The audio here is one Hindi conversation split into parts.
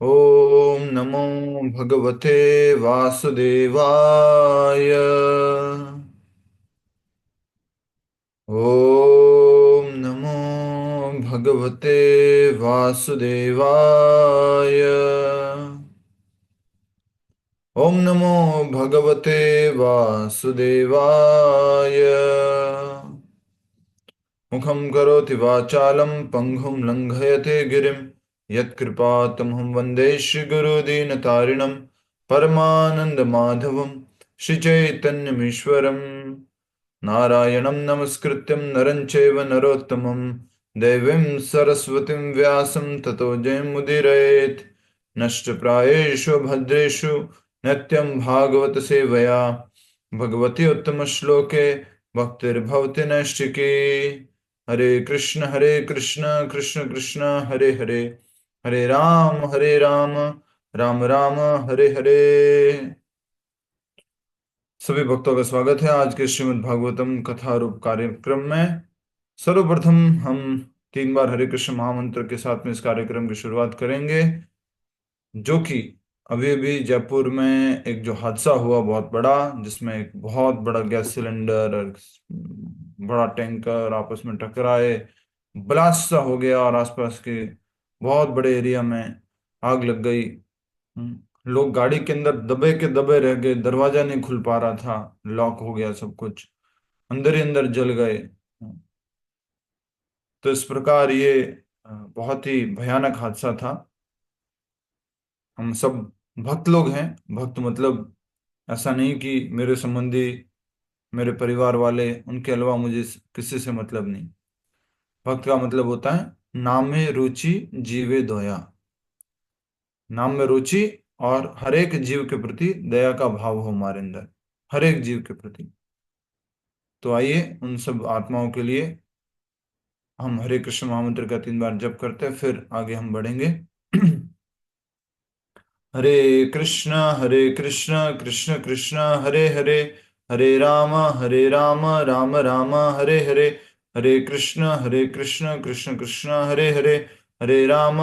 ओम नमो भगवते वासुदेवाय। ओम नमो भगवते वासुदेवाय। ओम नमो भगवते वासुदेवाय। मुखं करोति वाचालं पंगुं लंघयते गिरिं यत्कृपातमहं वन्दे श्रीगुरुदीनतारिणं परमानन्दमाधवं श्रीचैतन्यमीश्वरम्। नारायणं नमस्कृत्यं नरं चैव नरोत्तमं देवीं सरस्वतीं व्यासं ततो जयमुदीरयेत्। नष्टप्रायेषु भद्रेषु नित्यं भागवत सेवया भगवती उत्तमश्लोके भक्तिर्भवति नैष्टिकी। हरे कृष्ण कृष्ण कृष्ण हरे हरे, हरे राम राम राम हरे हरे। सभी भक्तों का स्वागत है आज के श्रीमद् भागवतम कथा रूप कार्यक्रम में। सर्वप्रथम हम 3 बार हरे कृष्ण महामंत्र के साथ में इस कार्यक्रम की शुरुआत करेंगे, जो कि अभी अभी जयपुर में एक जो हादसा हुआ बहुत बड़ा, जिसमें एक बहुत बड़ा गैस सिलेंडर और बड़ा टैंकर आपस में टकराए, ब्लास्ट सा हो गया और आसपास के बहुत बड़े एरिया में आग लग गई। लोग गाड़ी के अंदर दबे के दबे रह गए, दरवाजा नहीं खुल पा रहा था, लॉक हो गया सब कुछ, अंदर ही अंदर जल गए। तो इस प्रकार ये बहुत ही भयानक हादसा था। हम सब भक्त लोग हैं। भक्त मतलब ऐसा नहीं कि मेरे संबंधी, मेरे परिवार वाले, उनके अलावा मुझे किसी से मतलब नहीं। भक्त का मतलब होता है नाम में रुचि जीवे दोया, नाम में रुचि और हर एक जीव के प्रति दया का भाव हो हमारे अंदर, हर एक जीव के प्रति। तो आइए उन सब आत्माओं के लिए हम हरे कृष्ण महामंत्र का 3 बार जप करते हैं, फिर आगे हम बढ़ेंगे। हरे कृष्ण कृष्ण कृष्ण हरे हरे, हरे राम राम राम हरे हरे। हरे कृष्ण कृष्ण कृष्ण हरे हरे, हरे राम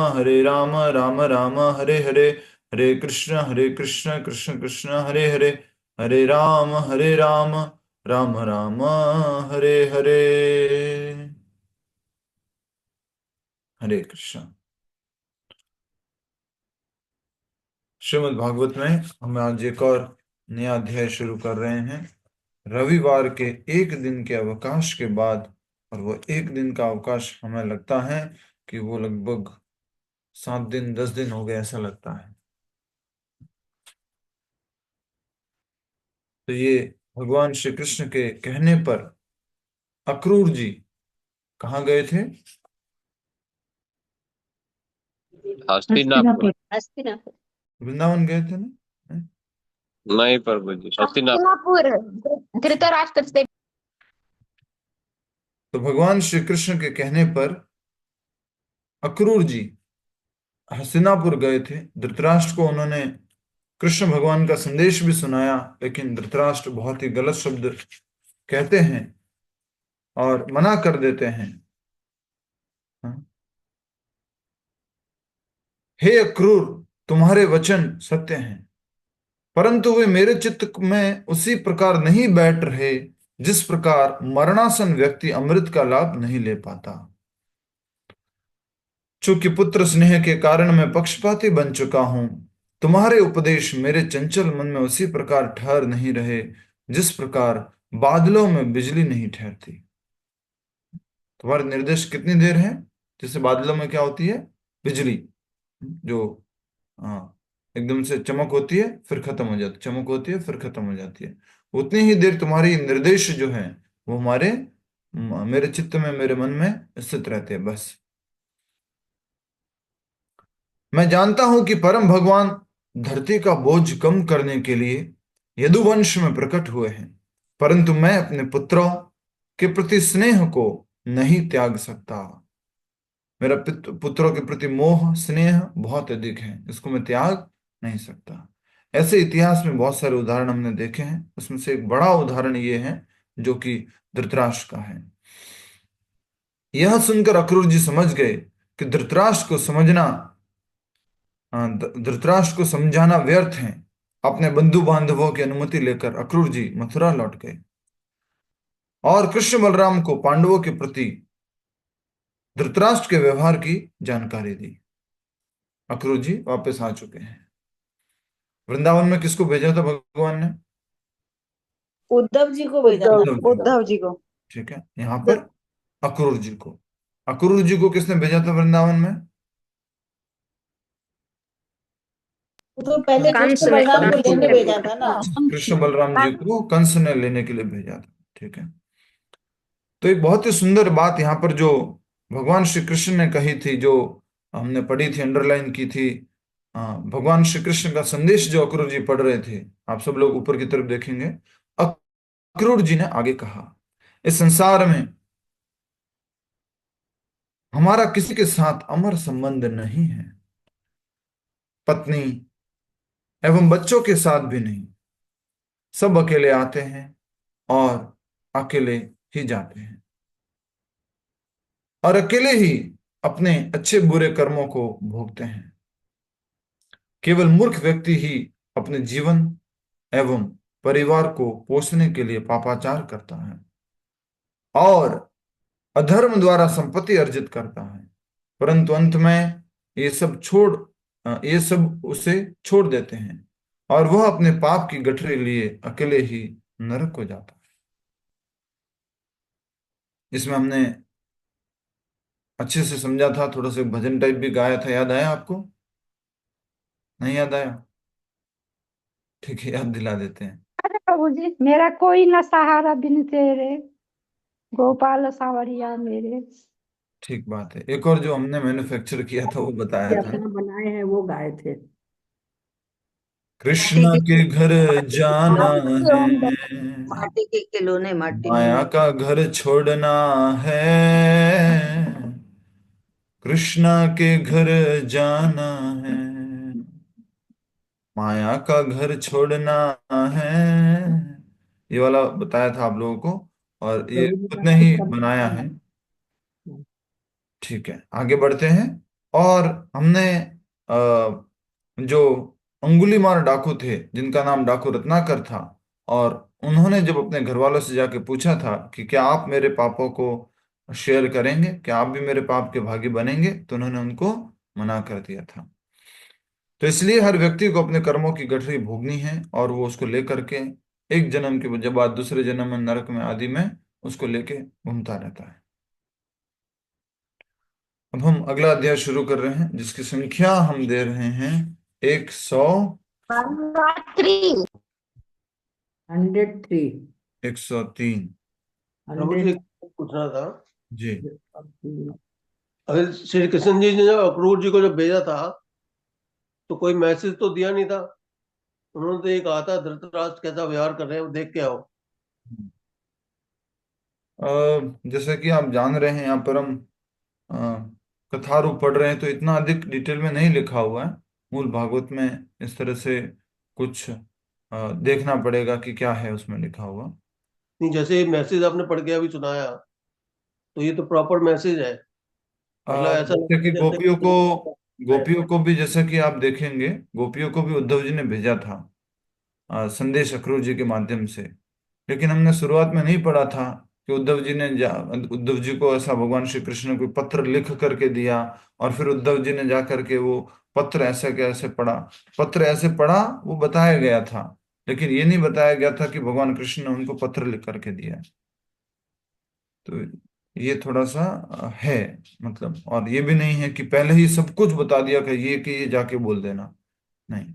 राम राम हरे हरे। हरे कृष्ण कृष्ण कृष्ण हरे हरे, हरे राम राम राम हरे हरे। हरे कृष्ण। श्रीमद् भागवत में हम आज एक और नया अध्याय शुरू कर रहे हैं, रविवार के एक दिन के अवकाश के बाद। और वो एक दिन का अवकाश हमें लगता है कि वो लगभग 7 दिन 10 दिन हो गए, ऐसा लगता है। तो ये भगवान श्री कृष्ण के कहने पर अक्रूर जी कहाँ गए थे? हस्तिनापुर। हस्तिनापुर। वृंदावन गए थे ना? नहीं प्रभु जी, हस्तिनापुर। धृतराष्ट्र से। तो भगवान श्री कृष्ण के कहने पर अक्रूर जी हस्तिनापुर गए थे। धृतराष्ट्र को उन्होंने कृष्ण भगवान का संदेश भी सुनाया, लेकिन धृतराष्ट्र बहुत ही गलत शब्द कहते हैं और मना कर देते हैं। हाँ? हे अक्रूर, तुम्हारे वचन सत्य हैं, परंतु वे मेरे चित्त में उसी प्रकार नहीं बैठ रहे जिस प्रकार मरणासन व्यक्ति अमृत का लाभ नहीं ले पाता। चूंकि पुत्र स्नेह के कारण मैं पक्षपाती बन चुका हूं, तुम्हारे उपदेश मेरे चंचल मन में उसी प्रकार ठहर नहीं रहे जिस प्रकार बादलों में बिजली नहीं ठहरती। तुम्हारे निर्देश कितनी देर है? जैसे बादलों में क्या होती है? बिजली, जो हाँ एकदम से चमक होती है फिर खत्म हो जाती, चमक होती है फिर खत्म हो जाती है। उतनी ही देर तुम्हारी निर्देश जो है वो मेरे चित्त में, मेरे मन में स्थित रहते हैं बस। मैं जानता हूं कि परम भगवान धरती का बोझ कम करने के लिए यदुवंश में प्रकट हुए हैं, परंतु मैं अपने पुत्रों के प्रति स्नेह को नहीं त्याग सकता। मेरा पुत्रों के प्रति मोह स्नेह बहुत अधिक है, इसको मैं त्याग नहीं सकता। ऐसे इतिहास में बहुत सारे उदाहरण हमने देखे हैं, उसमें से एक बड़ा उदाहरण ये है जो कि धृतराष्ट्र का है। यह सुनकर अक्रूर जी समझ गए कि धृतराष्ट्र को समझना धृतराष्ट्र को समझाना व्यर्थ है। अपने बंधु बांधवों की अनुमति लेकर अक्रूर जी मथुरा लौट गए और कृष्ण बलराम को पांडवों के प्रति धृतराष्ट्र के व्यवहार की जानकारी दी। अक्रूर जी वापस आ चुके हैं। वृंदावन में किसको भेजा था भगवान ने? उद्धव जी को भेजा था। उद्धव जी। उद्धव जी को। ठीक है, यहाँ पर अक्रूर जी को। अक्रूर जी को किसने भेजा था वृंदावन में? तो पहले कृष्ण बलराम को लेने भेजा था ना। कृष्ण बलराम जी को कंस ने लेने के लिए भेजा था। ठीक है, तो एक बहुत ही सुंदर बात यहाँ पर जो भगवान श्री कृष्ण ने कही थी, जो हमने पढ़ी थी, अंडरलाइन की थी। भगवान श्री कृष्ण का संदेश जो अक्रूर जी पढ़ रहे थे, आप सब लोग ऊपर की तरफ देखेंगे। अक्रूर जी ने आगे कहा, इस संसार में हमारा किसी के साथ अमर संबंध नहीं है, पत्नी एवं बच्चों के साथ भी नहीं। सब अकेले आते हैं और अकेले ही जाते हैं, और अकेले ही अपने अच्छे बुरे कर्मों को भोगते हैं। केवल मूर्ख व्यक्ति ही अपने जीवन एवं परिवार को पोषने के लिए पापाचार करता है और अधर्म द्वारा संपत्ति अर्जित करता है, परंतु अंत में ये सब उसे छोड़ देते हैं और वह अपने पाप की गठरी लिए अकेले ही नरक को जाता है। इसमें हमने अच्छे से समझा था, थोड़ा सा भजन टाइप भी गाया था, याद आया आपको? नहीं याद आया? ठीक है, याद दिला देते हैं। अरे प्रभु जी, मेरा कोई न सहारा बिन तेरे, गोपाल सावरिया मेरे। ठीक बात है। एक और जो हमने मैन्युफैक्चर किया था वो बताया था ना, अपना बनाए हैं वो गाए थे। कृष्ण के घर जाना है, माटी के खिलौने माटी में माया का घर छोड़ना है, कृष्णा के घर जाना है, माया का घर छोड़ना है। ये वाला बताया था आप लोगों को, और ये प्रभु जी खुद का ने ही कितना बनाया है। अच्छा ठीक है, आगे बढ़ते हैं। और हमने जो अंगुलीमाल डाकू थे, जिनका नाम डाकू रत्नाकर था, और उन्होंने जब अपने घर वालों से जाके पूछा था कि क्या आप मेरे पापों को शेयर करेंगे, क्या आप भी मेरे पाप के भागी बनेंगे, तो उन्होंने उनको मना कर दिया था। तो इसलिए हर व्यक्ति को अपने कर्मों की गठरी भोगनी है और वो उसको लेकर के एक जन्म के जब बाद दूसरे जन्म में नरक में आदि में उसको लेके घूमता रहता है। अब हम अगला अध्याय शुरू कर रहे हैं, जिसकी संख्या हम दे रहे हैं 100 103। 103। प्रभु जी पूछना था, जी। अगर श्री कृष्ण जी ने जब अक्रूर जी को जब भेजा था तो कोई मैसेज तो दिया नहीं था। उन्होंने तो ये कहा था धृतराष्ट्र कैसा व्यवहार कर रहे हैं वो देख के आओ। जैसे कि आप जान रहे हैं, यहाँ पर हम अ, कथा रूप पढ़ रहे हैं, तो इतना अधिक डिटेल में नहीं लिखा हुआ है। मूल भागवत में इस तरह से कुछ देखना पड़ेगा कि क्या है उसमें लिखा हुआ। नहीं, जैसे मैसेज आपने पढ़ के अभी सुनाया तो ये तो प्रॉपर मैसेज है। मतलब ऐसा जैसे कि लगता है जैसे गोपियों को भी, जैसे कि आप देखेंगे, गोपियों को भी उद्धव जी ने भेजा था संदेश अक्रूर जी के माध्यम से। लेकिन हमने शुरुआत में नहीं पढ़ा था कि उद्धव जी को ऐसा भगवान श्री कृष्ण ने कोई पत्र लिख करके दिया, और फिर उद्धव जी ने जा करके वो पत्र ऐसे कैसे पढ़ा। पत्र ऐसे पढ़ा वो बताया गया था, लेकिन ये नहीं बताया गया था कि भगवान कृष्ण ने उनको पत्र लिख करके दिया। तो ये थोड़ा सा है, मतलब, और ये भी नहीं है कि पहले ही सब कुछ बता दिया कि ये जाके बोल देना, नहीं।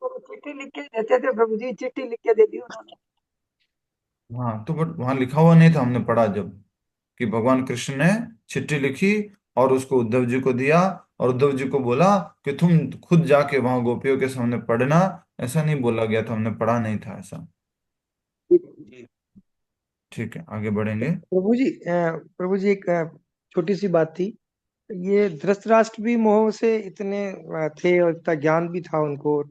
तो चिट्ठी लिख के देते थे प्रभु जी, चिट्ठी लिख के दे दी उन्होंने। हाँ, तो बट वहां लिखा हुआ नहीं था, हमने पढ़ा जब, कि भगवान कृष्ण ने चिट्ठी लिखी और उसको उद्धव जी को दिया, और उद्धव जी को बोला कि तुम खुद जाके वहां गोपियों के सामने पढ़ना। ऐसा नहीं बोला गया था, हमने पढ़ा नहीं था ऐसा। ठीक है, आगे बढ़ेंगे। प्रभु जी एक छोटी सी बात थी। ये धृतराष्ट्र भी मोह से इतने थे और इतना ज्ञान भी था उनको।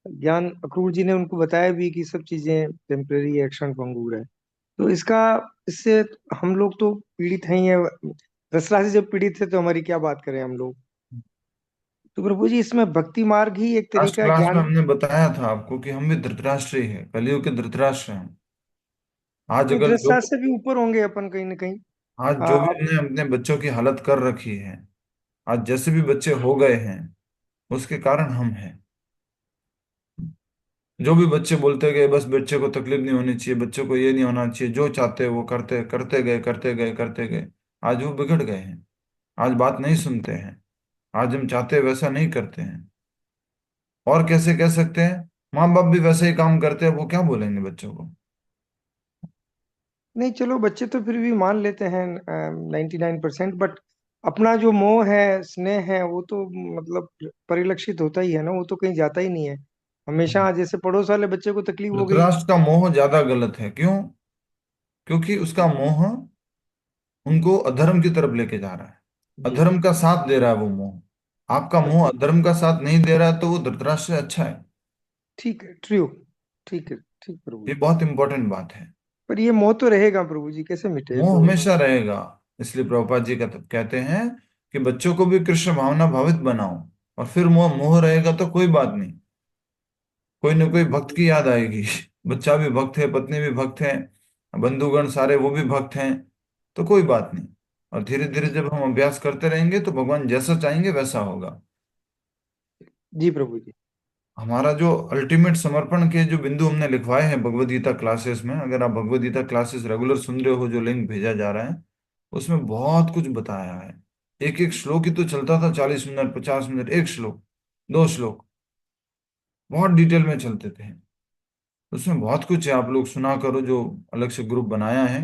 ज्ञान अक्रूर जी ने उनको बताया भी कि सब चीजें टेम्पररी एक्शन भंगुर है। तो इससे हम लोग तो पीड़ित हैं ही है। धृतराष्ट्र जब पीड़ित थे तो हमारी क्या बात करें हम लोग। तो प्रभु जी इसमें भक्ति मार्ग ही एक लास्ट तरीका है क्लास में ज्ञान। हमने बताया था आपको कि हम भी धृतराष्ट्र ही है, कलयुग के धृतराष्ट्र हैं। आज नहीं, अगर जो दृष्टा से भी ऊपर होंगे अपन कहीं ना कहीं। आज जो भी आ, हमने अपने बच्चों की हालत कर रखी है, आज जैसे भी बच्चे हो गए हैं, उसके कारण हम हैं। जो भी बच्चे बोलते गए बस बच्चे को तकलीफ नहीं होनी चाहिए, बच्चों को ये नहीं होना चाहिए, जो चाहते वो करते करते गए करते गए करते गए, आज वो बिगड़ गए हैं। आज बात नहीं सुनते हैं, आज हम चाहते वैसा नहीं करते हैं। और कैसे कह सकते हैं, माँ बाप भी वैसे ही काम करते हैं, वो क्या बोलेंगे बच्चों को। नहीं चलो, बच्चे तो फिर भी मान लेते हैं 99%, बट अपना जो मोह है, स्नेह है, वो तो मतलब परिलक्षित होता ही है ना, वो तो कहीं जाता ही नहीं है। हमेशा जैसे पड़ोस वाले बच्चे को तकलीफ हो गई। धृतराष्ट्र का मोह ज्यादा गलत है। क्यों? क्योंकि उसका मोह उनको अधर्म की तरफ लेके जा रहा है, जी। अधर्म का साथ दे रहा है वो मोह। आपका मोह अधर्म का साथ नहीं दे रहा है, तो वो धृतराष्ट्र से अच्छा है। ठीक है, ट्रू। ठीक है, ठीक प्रभु ये जी। बहुत इंपॉर्टेंट बात है। पर ये मोह तो रहेगा प्रभु जी, कैसे मिटे मोह तो। हमेशा रहेगा। इसलिए प्रभुपाद जी कहते हैं कि बच्चों को भी कृष्ण भावना भावित बनाओ, और फिर मोह मोह रहेगा तो कोई बात नहीं, कोई ना कोई भक्त की याद आएगी। बच्चा भी भक्त है, पत्नी भी भक्त है, बंधुगण सारे वो भी भक्त हैं, तो कोई बात नहीं। और धीरे धीरे जब हम अभ्यास करते रहेंगे तो भगवान जैसा चाहेंगे वैसा होगा। जी प्रभु जी। हमारा जो अल्टीमेट समर्पण के जो बिंदु हमने लिखवाए हैं भगवद गीता क्लासेस में, अगर आप भगवद गीता क्लासेस रेगुलर सुन रहे हो, जो लिंक भेजा जा रहा है उसमें बहुत कुछ बताया है। एक एक श्लोक ही तो चलता था 40 मिनट 50 मिनट, एक श्लोक, दो श्लोक, बहुत डिटेल में चलते थे। उसमें बहुत कुछ है, आप लोग सुना करो, जो अलग से ग्रुप बनाया है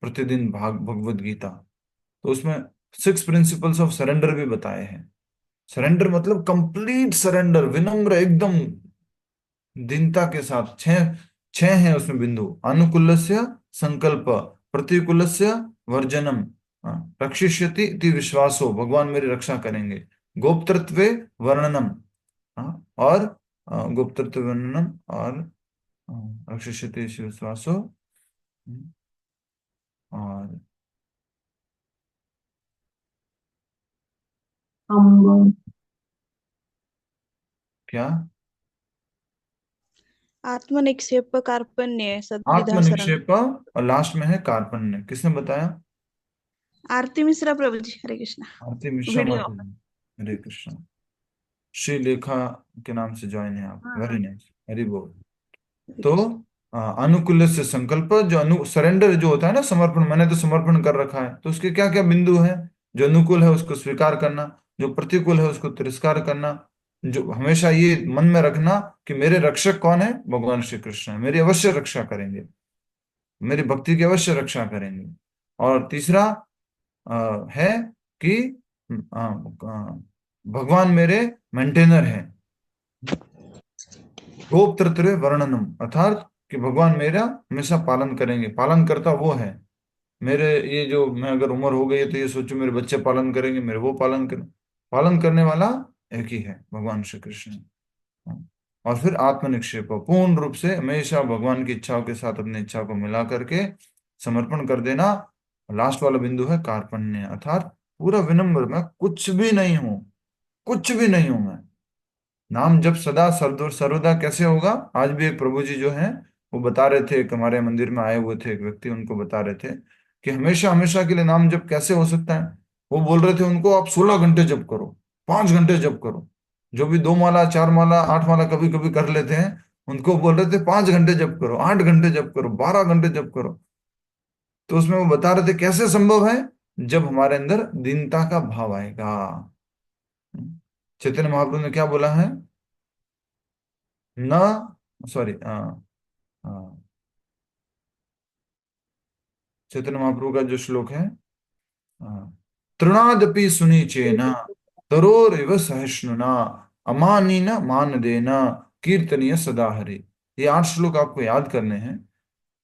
प्रतिदिन भाग भगवद गीता। तो उसमें 6 प्रिंसिपल्स ऑफ सरेंडर भी बताए हैं। सरेंडर मतलब कंप्लीट सरेंडर, विनम्र एकदम, दीनता के साथ। छह छह हैं उसमें बिंदु: अनुकूलस्य संकल्प, प्रतिकूलस्य वर्जनम, रक्षिष्यति इति विश्वासो, भगवान मेरी रक्षा करेंगे, गोप्तृत्वे वर्णनम, और गुप्तत्व वर्णनम, और रक्षिष्यति इति विश्वासो, और क्या, आत्मनिक्षेप कार्पण्य सद्विधा शरण। आत्मनिक्षेप, और लास्ट में है कार्पण्य। किसने बताया? आरती मिश्रा प्रभु जी, हरे कृष्णा। आरती मिश्रा वीडियो। माता जी, हरे कृष्ण। श्री लेखा के नाम से ज्वाइन है आप, वेरी हाँ, नाइस, हरि बोल। हरे तो कृष्णा। अनुकूल से संकल्प, जो सरेंडर जो होता है ना, समर्पण, मैंने तो समर्पण कर रखा है, तो उसके क्या क्या बिंदु हैं? जो अनुकूल है उसको स्वीकार करना, जो प्रतिकूल है उसको तिरस्कार करना, जो हमेशा ये मन में रखना कि मेरे रक्षक कौन है, भगवान श्री कृष्ण है, मेरी अवश्य रक्षा करेंगे, मेरी भक्ति की अवश्य रक्षा करेंगे। और तीसरा है कि भगवान मेरे मेंटेनर है, गोप्तृत्व वर्णनम, अर्थात कि भगवान मेरा हमेशा पालन करेंगे, पालन करता वो है। मेरे ये जो, मैं अगर उम्र हो गई है तो ये सोचो मेरे बच्चे पालन करेंगे, मेरे वो पालन करें, पालन करने वाला एक ही है, भगवान श्री कृष्ण। और फिर आत्मनिक्षेप, पूर्ण रूप से हमेशा भगवान की इच्छाओं के साथ अपनी इच्छा को मिला करके समर्पण कर देना। लास्ट वाला बिंदु है कार्पण्य, अर्थात पूरा विनम्र, मैं कुछ भी नहीं हूं, कुछ भी नहीं हूं मैं। नाम जब सदा सर्वदा कैसे होगा? आज भी एक प्रभु जी जो हैं वो बता रहे थे, एक हमारे मंदिर में आए हुए थे एक व्यक्ति, उनको बता रहे थे कि हमेशा हमेशा के लिए नाम जप कैसे हो सकता है। वो बोल रहे थे उनको, आप 16 घंटे जप करो, 5 घंटे जप करो। जो भी 2 माला 4 माला 8 माला कभी कभी कर लेते हैं, उनको बोल रहे थे 5 घंटे जप करो, 8 घंटे जप करो, 12 घंटे जप करो। तो उसमें वो बता रहे थे कैसे संभव है, जब हमारे अंदर दीनता का भाव आएगा। चैतन्य महाप्रभु ने क्या बोला है? न, सॉरी, चैतन्य महाप्रभु का जो श्लोक है, तृणादपि सुनीचेन तरोरिव सहिष्णुना, अमानीन मान देना, कीर्तनीय सदा हरि। ये 8 श्लोक आपको याद करने हैं।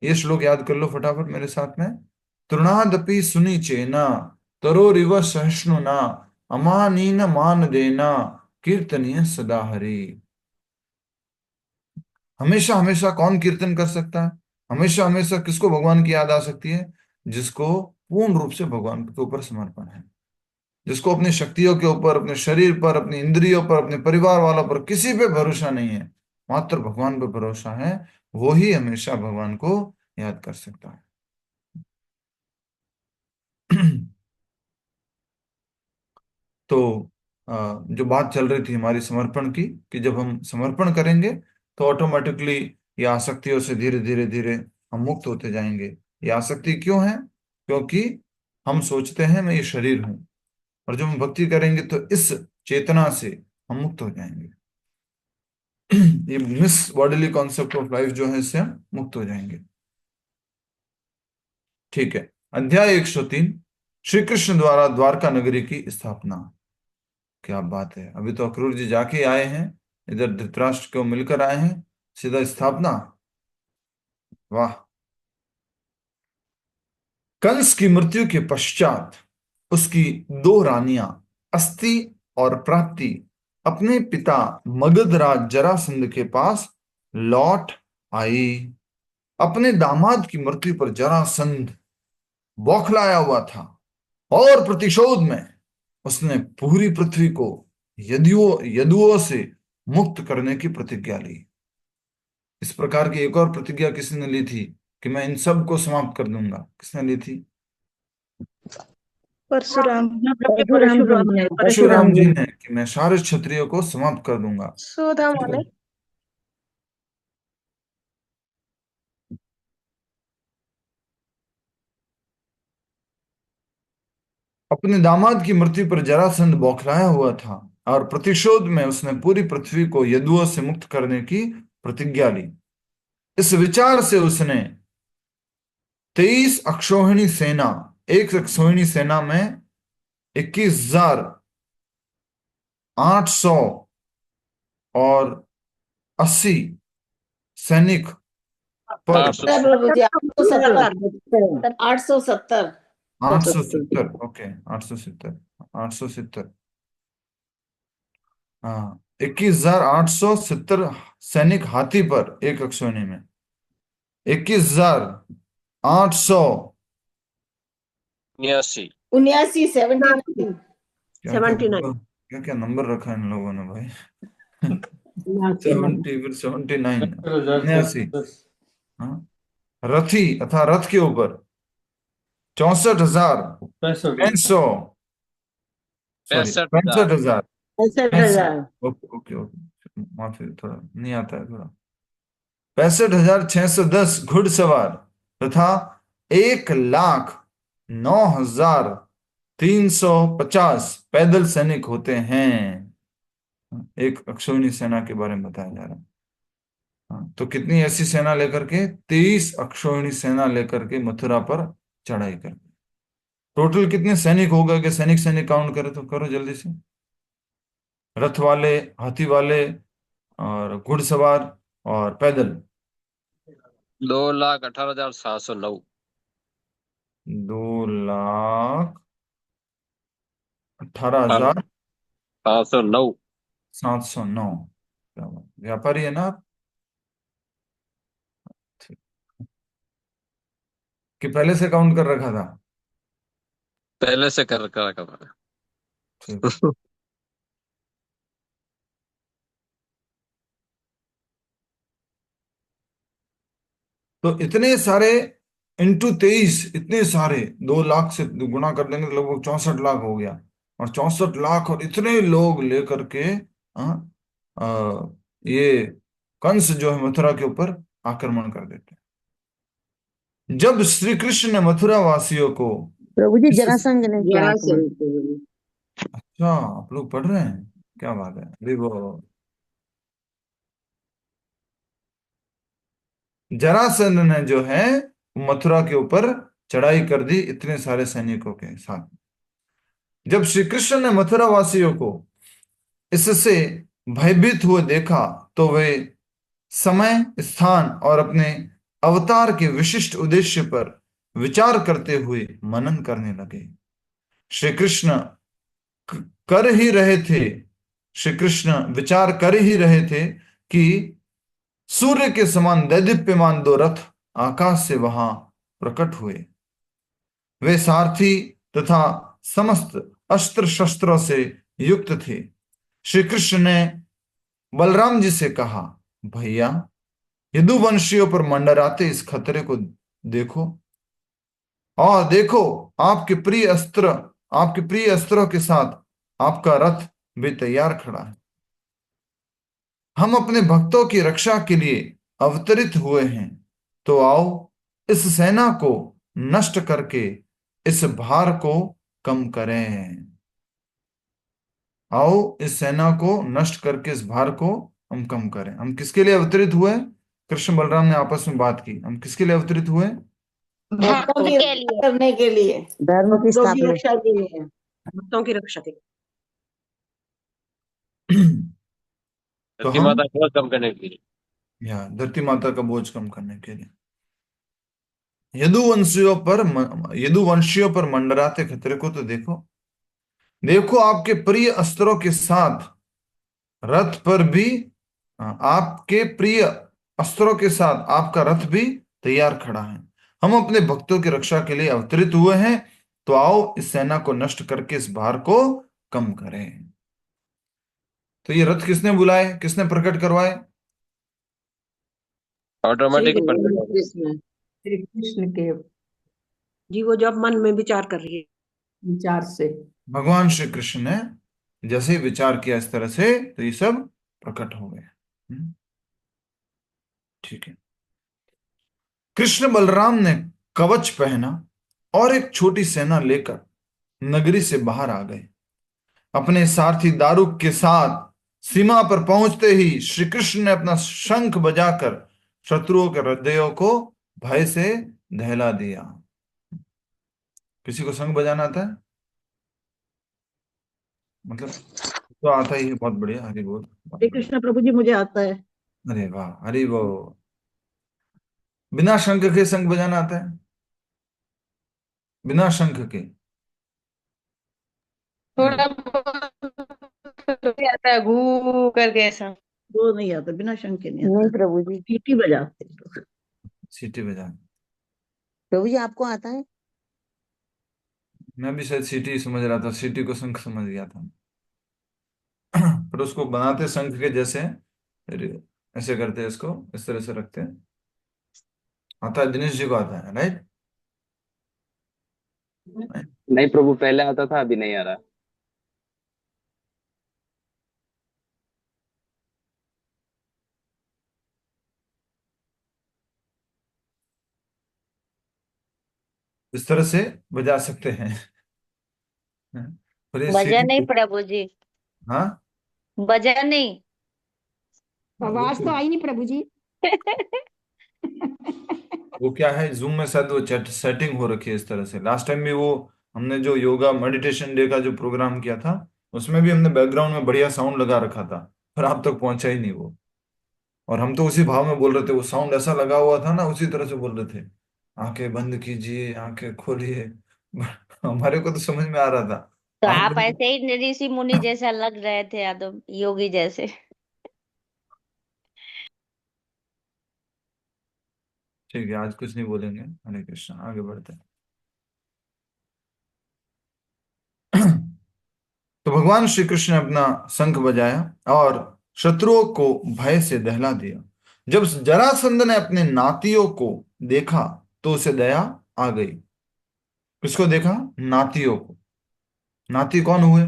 ये श्लोक याद कर लो फटाफट मेरे साथ में। तृणादपि सुनीचेन तरोरिव सहिष्णुना, अमानीन मान देना, कीर्तनीय सदा हरि। हमेशा हमेशा कौन कीर्तन कर सकता है? हमेशा हमेशा किसको भगवान की याद आ सकती है? जिसको पूर्ण रूप से भगवान के ऊपर समर्पण है। जिसको अपनी शक्तियों के ऊपर, अपने शरीर पर, अपनी इंद्रियों पर, अपने परिवार वालों पर, किसी पे भरोसा नहीं है, मात्र भगवान पे भरोसा है, वो ही हमेशा भगवान को याद कर सकता है। तो जो बात चल रही थी हमारी समर्पण की, कि जब हम समर्पण करेंगे तो ऑटोमेटिकली ये आसक्तियों से धीरे धीरे धीरे हम मुक्त होते जाएंगे। ये आसक्ति क्यों है? क्योंकि हम सोचते हैं मैं ये शरीर हूं, और जब हम भक्ति करेंगे तो इस चेतना से हम मुक्त हो जाएंगे। ये miss bodily concept of life जो है, इससे हम मुक्त हो जाएंगे। ठीक है, अध्याय 103, श्री कृष्ण द्वारा द्वारका नगरी की स्थापना। क्या बात है, अभी तो अक्रूर जी जाके आए हैं, इधर धृतराष्ट्र को मिलकर आए हैं, सीधा स्थापना। वाह। कंस की मृत्यु के पश्चात उसकी 2 रानियां अस्ति और प्राप्ति अपने पिता मगधराज जरासंध के पास लौट आई। अपने दामाद की मृत्यु पर जरासंध बौखलाया हुआ था, और प्रतिशोध में उसने पूरी पृथ्वी को यदुओं से मुक्त करने की प्रतिज्ञा ली। इस प्रकार की एक और प्रतिज्ञा किसने ली थी कि मैं इन सब को समाप्त कर दूंगा? किसने ली थी? परशुराम। परशुराम जी ने, कि मैं सारे क्षत्रियों को समाप्त कर दूंगा। अपने दामाद की मृत्यु पर जरासंध बौखलाया हुआ था, और प्रतिशोध में उसने पूरी पृथ्वी को यदुओं से मुक्त करने की प्रतिज्ञा ली। इस विचार से उसने 23 अक्षौहिणी सेना, एक अक्षौहिणी सेना में 21,800 और 80 सैनिक पर 870 870, ओके 870 हाँ, 21,870 सैनिक हाथी पर एक अक्षौहिणी में, 21,800 79 क्या क्या नंबर रखा है इन लोगों ने भाई। 70 फिर 79 79। हाँ, रथी अथा रथ के ऊपर 64,500 सॉरी 65,000 ओके ओके ओके, माफी, थोड़ा नहीं आता है थोड़ा। 65,610 घुड़सवार तथा 1,09,350 पैदल सैनिक होते हैं। एक अक्षौहिणी सेना के बारे में बताया जा रहा है। हाँ, तो कितनी ऐसी सेना लेकर के? 23 अक्षौहिणी सेना लेकर के मथुरा पर चढ़ाई कर। टोटल कितने सैनिक हो गए? सैनिक सैनिक काउंट करे तो करो जल्दी से। रथ वाले, हाथी वाले, और घुड़सवार और पैदल। 2,18,709। 2,18,709। 709। क्या बात, व्यापारी है ना आप? ठीक। कि पहले से काउंट कर रखा था? पहले से कर रखा था। ठीक। तो इतने सारे इंटू 23, इतने सारे 2 लाख से गुणा कर देंगे तो लगभग 64 लाख हो गया। और 64 लाख और इतने लोग लेकर के ये कंस जो है मथुरा के ऊपर आक्रमण कर देते हैं। जब श्री कृष्ण ने मथुरा वासियों को, प्रभु जी जरासंध ने क्या अच्छा आप लोग पढ़ रहे हैं, क्या बात है, देखो जरासंध ने जो है मथुरा के ऊपर चढ़ाई कर दी इतने सारे सैनिकों के साथ। जब श्री कृष्ण ने मथुरा वासियों को इससे भयभीत हुए देखा तो वे समय, स्थान और अपने अवतार के विशिष्ट उद्देश्य पर विचार करते हुए मनन करने लगे। श्री कृष्ण कर ही रहे थे, श्री कृष्ण विचार कर ही रहे थे कि सूर्य के समान दैदीप्यमान 2 रथ आकाश से वहां प्रकट हुए। वे सारथी तथा समस्त अस्त्र शस्त्रों से युक्त थे। श्री कृष्ण ने बलराम जी से कहा, भैया, यदुवंशियों पर मंडराते इस खतरे को देखो, और देखो आपके प्रिय अस्त्रों के साथ आपका रथ भी तैयार खड़ा है। हम अपने भक्तों की रक्षा के लिए अवतरित हुए हैं, तो आओ इस सेना को नष्ट करके इस भार को कम करें। आओ इस सेना को नष्ट करके इस भार को हम कम करें। हम किसके लिए अवतरित हुए? कृष्ण बलराम ने आपस में बात की, हम किसके लिए अवतरित हुए? भक्तों की रक्षा करने के लिए, धर्म की भक्तों की स्थापना। रक्षा के लिए। भक्तों की रक्षा के लिए। तो धरती हम माता को कम करने के लिए। या धरती माता का बोझ कम करने के लिए। यदुवंशियों पर मंडराते खतरे को तो देखो, देखो आपके प्रिय अस्त्रों के साथ रथ पर भी, आपके प्रिय अस्त्रों के साथ आपका रथ भी तैयार खड़ा है। हम अपने भक्तों की रक्षा के लिए अवतरित हुए हैं, तो आओ इस सेना को नष्ट करके इस भार को कम करें। तो ये रथ किसने बुलाए, किसने प्रकट करवाए? ऑटोमेटिक श्री कृष्ण के जी, वो जब मन में विचार कर रही है, विचार से भगवान श्री कृष्ण ने जैसे ही विचार किया इस तरह से, तो ये सब प्रकट हो गए। ठीक है। कृष्ण बलराम ने कवच पहना और एक छोटी सेना लेकर नगरी से बाहर आ गए। अपने सारथी दारुक के साथ सीमा पर पहुंचते ही श्री कृष्ण ने अपना शंख बजाकर शत्रुओं के हृदयों को भय से दहला दिया। किसी को शंख बजाना आता है? मतलब तो आता ही है, बहुत बढ़िया, हरि बोल। श्री कृष्ण प्रभु जी, मुझे आता है। अरे वाह, हरि बोल। बिना शंख के शंख बजाना आता है? बिना शंख के? थोड़ा आता है घू करके ऐसा। वो नहीं आता, बिना शंख के नहीं नहीं आता। प्रभु जी। सीटी बजाते हैं लोग। सीटी बजा। प्रभु जी आपको आता है? मैं भी शायद सीटी समझ रहा था, सीटी को शंख समझ गया था। पर उसको बनाते शंख के जैसे, ऐसे करते हैं, इसको इस तरह से रखते हैं। आता है, दिनेश जी को आता है, राइट? नहीं प्रभु, पहले आता था, अभी नहीं आ रहा। इस तरह से बजा सकते हैं। पर ये बजा सीटी, नहीं प्रभु जी, हाँ, बजा नहीं। आवाज तो आई नहीं प्रभु जी। वो क्या है, जूम में शायद वो सेटिंग हो रखी है इस तरह से। लास्ट टाइम भी वो हमने जो योगा मेडिटेशन डे का जो प्रोग्राम किया था, उसमें भी हमने बैकग्राउंड में बढ़िया साउंड लगा रखा था, पर आप तक पहुंचा ही नहीं वो। और हम तो उसी भाव में बोल रहे थे, वो साउंड ऐसा लगा हुआ था ना, उसी तरह से बोल रहे थे, आंखें बंद कीजिए, आंखें खोलिए। हमारे को तो समझ में आ रहा था। तो आप आप ऐसे ही ऋषि मुनि जैसा लग रहे थे, एकदम योगी जैसे। ठीक है, आज कुछ नहीं बोलेंगे। हरे कृष्ण, आगे बढ़ते हैं। तो भगवान श्री कृष्ण ने अपना शंख बजाया और शत्रुओं को भय से दहला दिया। जब जरासंध ने अपने नातियों को देखा तो उसे दया आ गई। किसको देखा? नातियों को। नाती कौन हुए?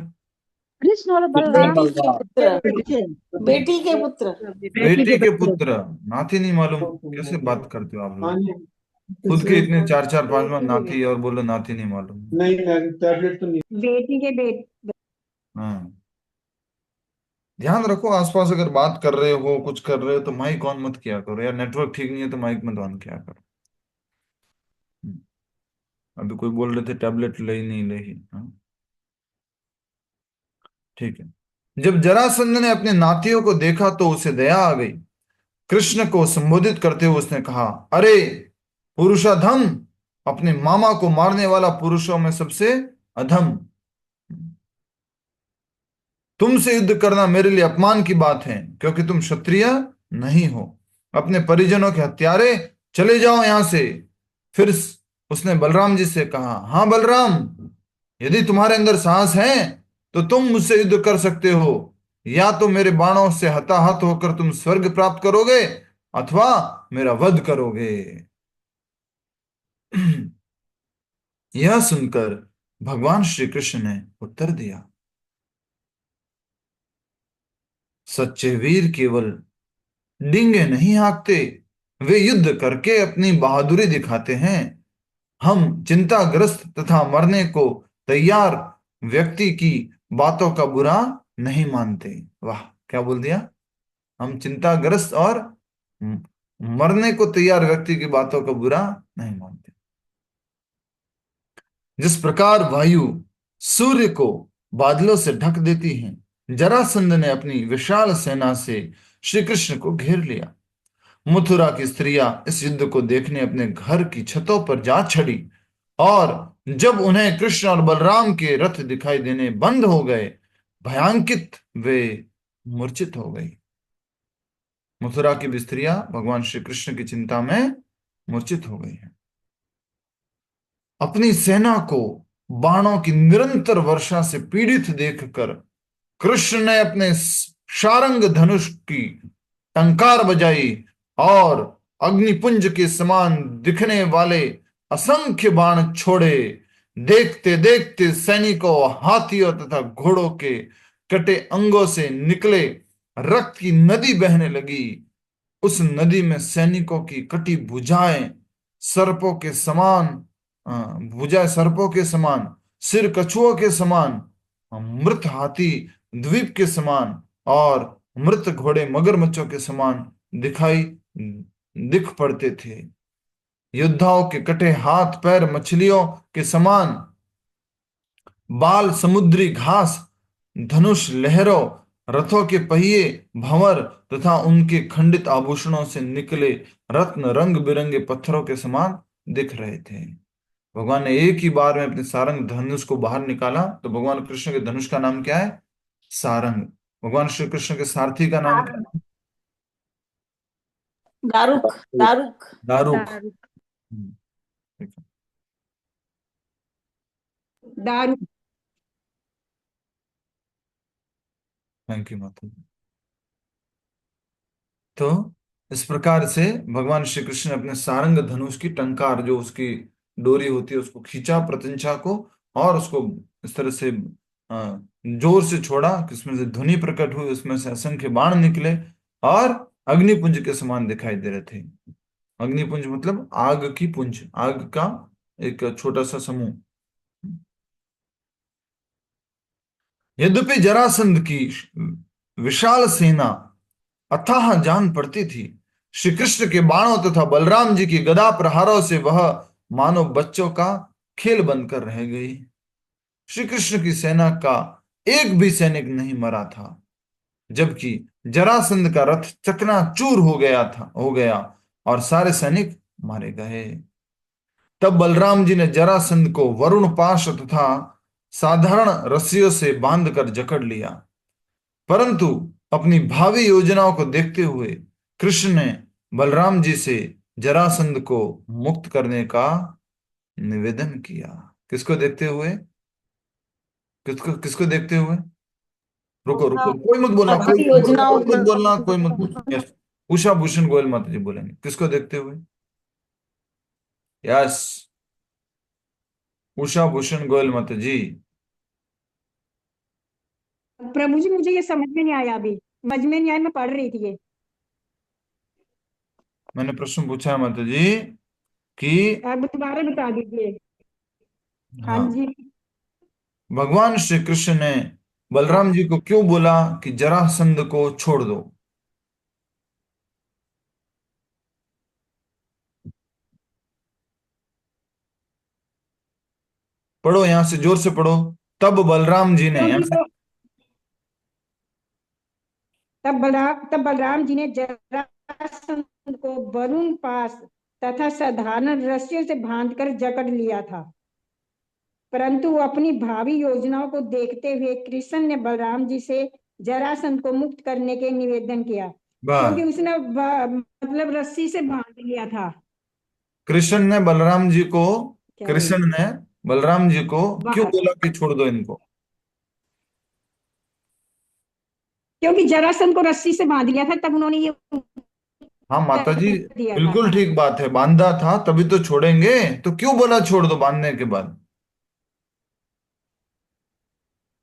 कृष्ण और बलराम। बेटी के पुत्र। बेटी के पुत्र। नाती नहीं मालूम? कैसे बात करते हो आप लोग? खुद के इतने 4-4 5 नाती और बोलो नाती नहीं मालूम। नहीं, टैबलेट तो नहीं। बेटी के बेट। हाँ, ध्यान रखो, आसपास अगर बात कर रहे हो, कुछ कर रहे हो, तो माइक ऑन मत किया करो, या नेटवर्क ठीक नहीं है तो माइक मत ऑन किया करो। अभी कोई बोल रहे थे टैबलेट ले ही नहीं ले ही। हाँ, ठीक है। जब जरासंध ने अपने नातियों को देखा तो उसे दया आ गई। कृष्ण को संबोधित करते हुए उसने कहा, अरे पुरुषाधम, अपने मामा को मारने वाला पुरुषों में सबसे अधम। तुमसे युद्ध करना मेरे लिए अपमान की बात है, क्योंकि तुम क्षत्रिय नहीं हो। अपने परिजनों के हत्यारे, चले जाओ यहां से। फिर उसने बलराम जी से कहा, हाँ बलराम, यदि तुम्हारे अंदर साहस है तो तुम मुझसे युद्ध कर सकते हो, या तो मेरे बाणों से हताहत होकर तुम स्वर्ग प्राप्त करोगे अथवा मेरा वध करोगे। यह सुनकर भगवान श्री कृष्ण ने उत्तर दिया, सच्चे वीर केवल डींगे नहीं हाँकते, वे युद्ध करके अपनी बहादुरी दिखाते हैं। हम चिंताग्रस्त तथा मरने को तैयार व्यक्ति की बातों का बुरा नहीं मानते। वाह, क्या बोल दिया? हम चिंताग्रस्त और मरने को तैयार व्यक्ति की बातों का बुरा नहीं मानते। जिस प्रकार वायु सूर्य को बादलों से ढक देती है, जरासंध ने अपनी विशाल सेना से श्री कृष्ण को घेर लिया। मथुरा की स्त्रियां इस युद्ध को देखने अपने घर की छतों पर जा चढ़ी, और जब उन्हें कृष्ण और बलराम के रथ दिखाई देने बंद हो गए, भयांकित वे मूर्छित हो गई। मथुरा की भी स्त्रियां भगवान श्री कृष्ण की चिंता में मूर्छित हो गई हैं। अपनी सेना को बाणों की निरंतर वर्षा से पीड़ित देखकर कृष्ण ने अपने शारंग धनुष की टंकार बजाई और अग्निपुंज के समान दिखने वाले असंख्य बाण छोड़े। देखते देखते सैनिकों, हाथियों तथा घोड़ों के कटे अंगों से निकले रक्त की नदी बहने लगी। उस नदी में सैनिकों की कटी भुजाएं सर्पों के समान, सिर कछुओं के समान, मृत हाथी द्वीप के समान और मृत घोड़े मगरमच्छों के समान दिख पड़ते थे। योद्धाओं के कटे हाथ पैर मछलियों के समान, बाल समुद्री घास, धनुष लहरों, रथों के पहिए भंवर तथा उनके खंडित आभूषणों से निकले रत्न रंग बिरंगे पत्थरों के समान दिख रहे थे। भगवान ने एक ही बार में अपने सारंग धनुष को बाहर निकाला। तो भगवान कृष्ण के धनुष का नाम क्या है? सारंग। भगवान श्री कृष्ण के सारथी का नाम क्या है? दारुक। दारुक। दारुक। दारुक। थैंक यू माता। तो इस प्रकार से भगवान श्री कृष्ण ने अपने सारंग धनुष की टंकार, जो उसकी डोरी होती है, उसको खींचा प्रत्यंचा को, और उसको इस तरह से जोर से छोड़ा कि उसमें से ध्वनि प्रकट हुई, उसमें से असंख्य बाण निकले और अग्निपुंज के समान दिखाई दे रहे थे। अग्निपुंज मतलब आग की पुंज, आग का एक छोटा सा समूह। यद्यपि जरासंध की विशाल सेना अथाह जान पड़ती थी, श्री कृष्ण के बाणों तथा बलराम जी की गदा प्रहारों से वह मानो बच्चों का खेल बनकर रह गई। श्री कृष्ण की सेना का एक भी सैनिक नहीं मरा था, जबकि जरासंध का रथ चकनाचूर हो गया और सारे सैनिक मारे गए। तब बलराम जी ने जरासंध को वरुण पाश तथा साधारण रस्सियों से बांधकर जकड़ लिया, परंतु अपनी भावी योजनाओं को देखते हुए कृष्ण ने बलराम जी से जरासंध को मुक्त करने का निवेदन किया। किसको देखते हुए? किसको देखते हुए? रुको रुको, कोई मत बोलना, कोई मत बोलना, कोई मत बोलना। यस, उषा भूषण गोयल माता जी बोलेंगे। किसको देखते हुए? यस, उषा भूषण गोयल माता जी। प्रभु जी मुझे ये समझ में नहीं आया, अभी समझ में नहीं आया, मैं पढ़ रही थी ये। मैंने प्रश्न पूछा है माता जी कि आप दोबारा बता दीजिए। हाँ हाँ, जी। भगवान श्री कृष्ण ने बलराम जी को क्यों बोला कि जरासंध को छोड़ दो? पढ़ो, यहां से जोर से पढ़ो। तब बलराम जी ने, यहां से तब बलराम जी ने जरासंध को वरुण पास तथा साधारण रस्सियों से बांधकर जकड़ लिया था, परंतु अपनी भावी योजनाओं को देखते हुए कृष्ण ने बलराम जी से जरासंध को मुक्त करने के निवेदन किया, क्योंकि उसने मतलब रस्सी से बांध लिया था। कृष्ण ने बलराम जी को क्यों वहाँ- बोला कि छोड़ दो इनको? क्योंकि जरासंध को रस्सी से बांध लिया था, तब उन्होंने ये हाँ माता उत्तर जी, दिया बिल्कुल था। ठीक बात है, बांधा था तभी तो छोड़ेंगे, तो क्यों बोला छोड़ दो बांधने के बाद?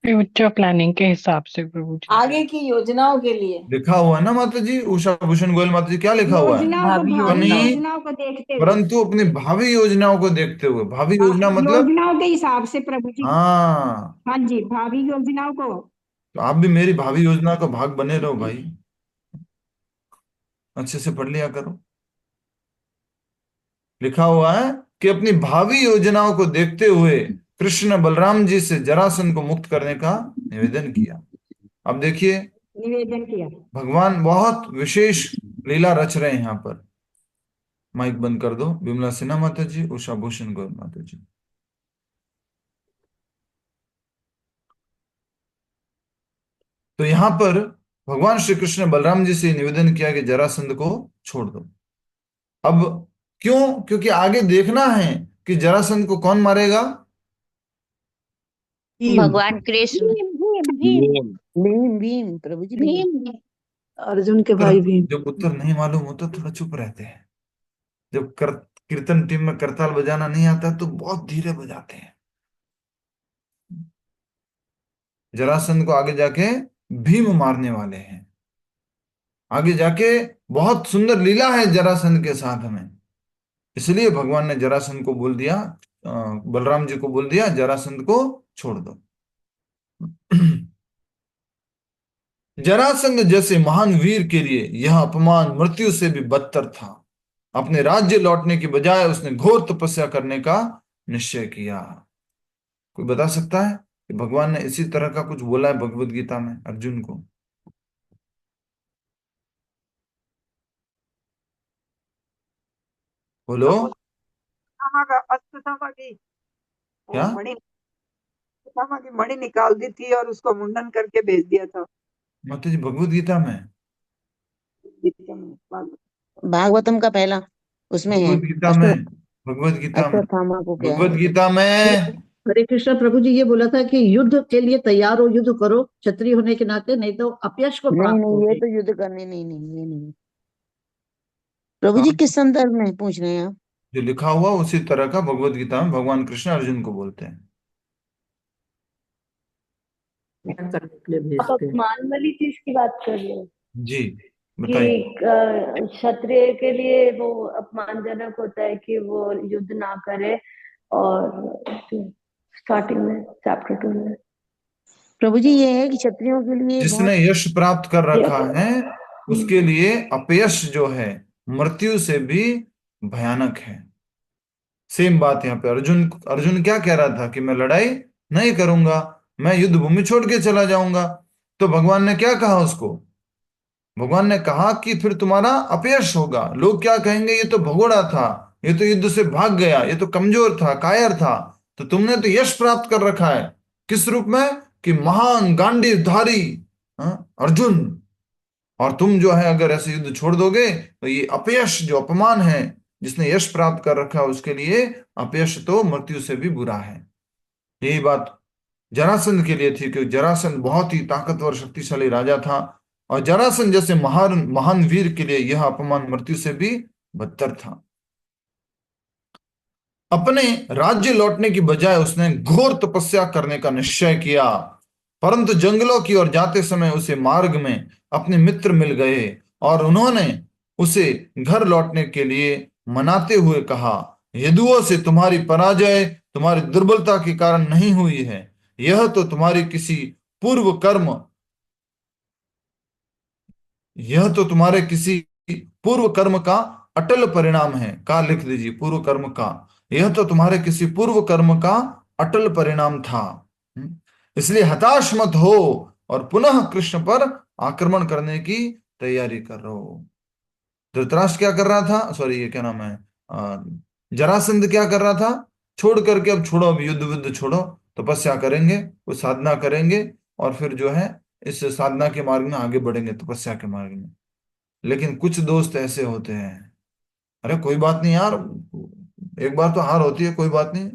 फ्यूचर प्लानिंग के हिसाब से प्रभु जी। आगे की योजनाओं के लिए। लिखा हुआ है ना माता जी, उषा भूषण गोयल माता जी, क्या लिखा हुआ है? भावी अपनी, योजनाओं को देखते हुए, परंतु अपनी भावी योजनाओं को देखते हुए, भावी योजना मतलब, योजनाओं के हिसाब से प्रभु जी। हाँ, हाँ जी, भावी योजनाओं को। तो आप भी मेरी भावी योजना का भाग बने रहो भाई, अच्छे से पढ़ लिया करो। लिखा हुआ है कि अपनी भावी योजनाओं को देखते हुए कृष्ण बलराम जी से जरासंध को मुक्त करने का निवेदन किया। अब देखिए, निवेदन किया। भगवान बहुत विशेष लीला रच रहे हैं यहाँ पर। माइक बंद कर दो विमला सिन्हा माता जी, उषा भूषण गौर माता जी। तो यहाँ पर भगवान श्री कृष्ण ने बलराम जी से निवेदन किया कि जरासंध को छोड़ दो। अब क्यों? क्योंकि आगे देखना है कि जरासंध को कौन मारेगा? भगवान कृष्ण। भीम भीम प्रभु जी, भीम। अर्जुन के भाई भीम। जब उत्तर नहीं मालूम होता थोड़ा चुप रहते हैं। जब कीर्तन टीम में करताल बजाना नहीं आता तो बहुत धीरे बजाते हैं। जरासंध को आगे जाके भीम मारने वाले हैं। आगे जाके बहुत सुंदर लीला है जरासंध के साथ में, इसलिए भगवान ने जरासंध को बोल दिया, बलराम जी को बोल दिया जरासंध को छोड़ दो। जरासंध जैसे महान वीर के लिए यह अपमान मृत्यु से भी बदतर था। अपने राज्य लौटने की बजाय उसने घोर तपस्या करने का निश्चय किया। कोई बता सकता है कि भगवान ने इसी तरह का कुछ बोला है भगवत गीता में अर्जुन को? बोलो। क्या? मणि निकाल दी थी और उसको मुंडन करके भेज दिया था। माता जी भगवत गीता में, भागवतम का पहला उसमें है। भगवत गीता में, भगवत गीता में, अश्वत्थामा को क्या भगवत है? गीता में। हरे कृष्णा प्रभु जी ये बोला था कि युद्ध के लिए तैयार हो, युद्ध करो क्षत्रिय होने के नाते, नहीं तो अपयश को नहीं प्राप्त नहीं, ये होगे। तो युद्ध करने, नहीं नहीं, ये नहीं। प्रभु जी किस संदर्भ में पूछ रहे हैं आप? जो लिखा हुआ उसी तरह का भगवत गीता में भगवान कृष्ण अर्जुन को बोलते हैं। करने के लिए आप भेजते हैं। अपमान वाली चीज की बात कर रहे हो जी बताइए। कि क्षत्रिय के लिए वो अपमानजनक होता है कि वो युद्ध ना करे, और स्टार्टिंग में चैप्टर 2 में प्रभु जी ये है कि क्षत्रियों के लिए जिसने बहुत यश प्राप्त कर रखा है उसके लिए अपयश जो है मृत्यु से भी भयानक है। सेम बात यहाँ पे अर्जुन अर्जुन क्या कह रहा था कि मैं लड़ाई नहीं करूंगा, मैं युद्ध भूमि छोड़ के चला जाऊंगा। तो भगवान ने क्या कहा उसको? भगवान ने कहा कि फिर तुम्हारा अपयश होगा, लोग क्या कहेंगे, ये तो भगोड़ा था, ये तो युद्ध से भाग गया, ये तो कमजोर था, कायर था। तो तुमने तो यश प्राप्त कर रखा है, किस रूप में? कि महान गांडीवधारी अर्जुन, और तुम जो है अगर ऐसे युद्ध छोड़ दोगे तो ये अपयश, जो अपमान है, जिसने यश प्राप्त कर रखा है उसके लिए अपयश तो मृत्यु से भी बुरा है। यही बात जरासंध के लिए थी, क्योंकि जरासंध बहुत ही ताकतवर शक्तिशाली राजा था, और जरासंध जैसे महान महान वीर के लिए यह अपमान मृत्यु से भी बदतर था। अपने राज्य लौटने की बजाय उसने घोर तपस्या करने का निश्चय किया, परंतु जंगलों की ओर जाते समय उसे मार्ग में अपने मित्र मिल गए और उन्होंने उसे घर लौटने के लिए मनाते हुए कहा, यदुओं से तुम्हारी पराजय तुम्हारी दुर्बलता के कारण नहीं हुई है, यह तो तुम्हारी किसी पूर्व कर्म, यह तो तुम्हारे किसी पूर्व कर्म का अटल परिणाम है। का लिख दीजिए, पूर्व कर्म का, यह तो तुम्हारे किसी पूर्व कर्म का अटल परिणाम था। इसलिए हताश मत हो और पुनः कृष्ण पर आक्रमण करने की तैयारी करो। धृतराष्ट्र क्या कर रहा था, सॉरी ये क्या नाम है, जरासंध क्या कर रहा था? छोड़ करके अब छोड़ो, अब युद्ध छोड़ो, तपस्या करेंगे, कुछ साधना करेंगे, और फिर जो है इस साधना के मार्ग में आगे बढ़ेंगे, तपस्या के मार्ग में। लेकिन कुछ दोस्त ऐसे होते हैं, अरे कोई बात नहीं यार, एक बार तो हार होती है, कोई बात नहीं,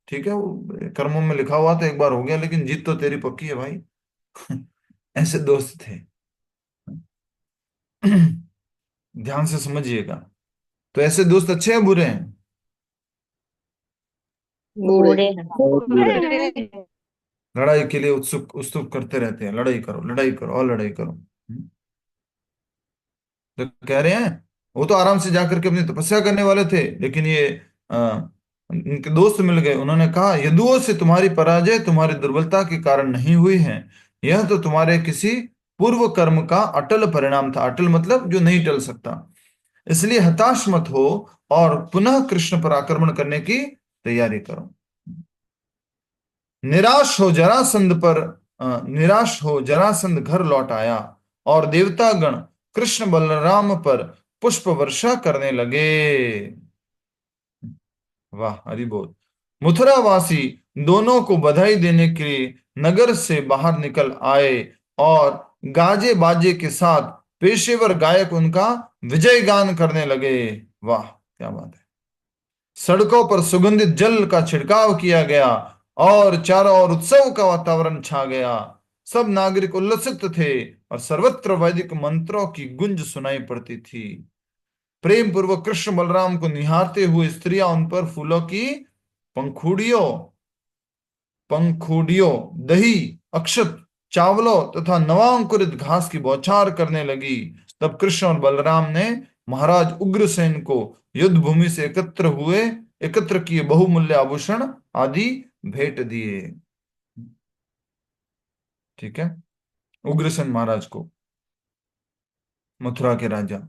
ठीक है, वो कर्मों में लिखा हुआ तो एक बार हो गया, लेकिन जीत तो तेरी पक्की है भाई। ऐसे दोस्त थे। ध्यान से समझिएगा। तो ऐसे दोस्त अच्छे हैं बुरे हैं? बूढ़े लड़ाई के लिए उत्सुक उत्सुक करते रहते हैं, लड़ाई करो और लड़ाई करो। तो कह रहे हैं वो तो आराम से जाकर के अपनी तपस्या करने वाले थे, लेकिन ये इनके दोस्त मिल गए। उन्होंने कहा, यदुओं से तुम्हारी पराजय तुम्हारी दुर्बलता के कारण नहीं हुई है, यह तो तुम्हारे किसी पूर्व कर्म का अटल परिणाम था। अटल मतलब जो नहीं टल सकता। इसलिए हताश मत हो और पुनः कृष्ण पर आक्रमण करने की तैयारी करो। निराश हो जरासंध घर लौट आया और देवतागण कृष्ण बलराम पर पुष्प वर्षा करने लगे। वाह, हरि बोल। मथुरावासी दोनों को बधाई देने के लिए नगर से बाहर निकल आए और गाजे बाजे के साथ पेशेवर गायक उनका विजय गान करने लगे। वाह, क्या बात है। सड़कों पर सुगंधित जल का छिड़काव किया गया और चारों ओर उत्सव का वातावरण छा गया। सब नागरिक उल्लसित थे और सर्वत्र वैदिक मंत्रों की गुंज सुनाई पड़ती थी। प्रेम पूर्वक कृष्ण बलराम को निहारते हुए स्त्रियां उन पर फूलों की पंखुड़ियों पंखुड़ियों दही, अक्षत, चावलों तथा नवांकुरित घास की बौछार करने लगी। तब कृष्ण और बलराम ने महाराज उग्रसेन को युद्ध भूमि से एकत्र किए बहुमूल्य आभूषण आदि भेंट दिए। ठीक है, उग्रसेन महाराज को, मथुरा के राजा।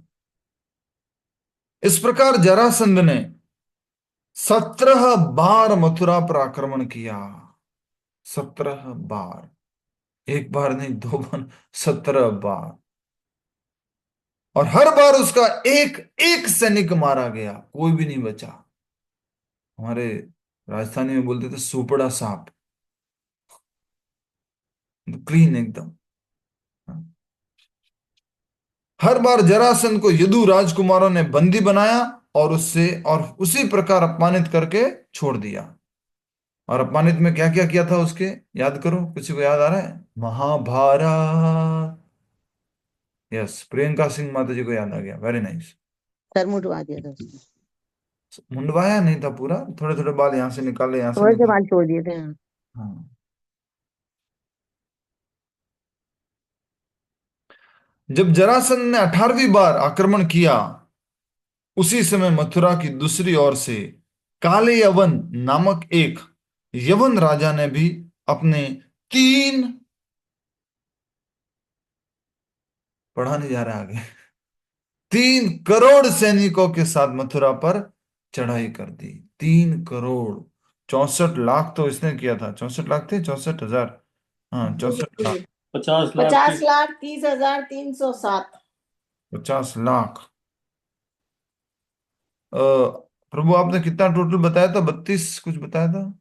इस प्रकार जरासंध ने 17 बार मथुरा पर आक्रमण किया। 17 बार, एक बार नहीं, 2 बार, 17 बार। और हर बार उसका एक एक सैनिक मारा गया, कोई भी नहीं बचा। हमारे राजस्थानी में बोलते थे सुपड़ा सांप, क्लीन एकदम। हर बार जरासंध को यदु राजकुमारों ने बंदी बनाया और उसी प्रकार अपमानित करके छोड़ दिया। और अपमानित में क्या क्या किया था उसके, याद करो, किसी को याद आ रहा है? महाभारत। यस, प्रियंका सिंह माता जी को याद आ गया, वेरी नाइस। सर मुंडवा दिया था उसने। मुंडवाया नहीं था पूरा, थोड़े थोड़े बाल यहाँ से निकाले, यहाँ से थोड़े से निकाले। बाल छोड़ दिए थे। हाँ। हाँ। जब जरासंध ने 18वीं बार आक्रमण किया, उसी समय मथुरा की दूसरी ओर से काले यवन नामक एक यवन राजा ने भी अपने 3, पढ़ा नहीं जा रहा आगे, 3 करोड़ सैनिकों के साथ मथुरा पर चढ़ाई कर दी। 3 करोड़, 64 लाख तो इसने किया था। 64 लाख थे, 64,000। हाँ, 64 लाख। 50,30,307। 50 लाख। प्रभु आपने कितना टोटल बताया था? 32 कुछ बताया था।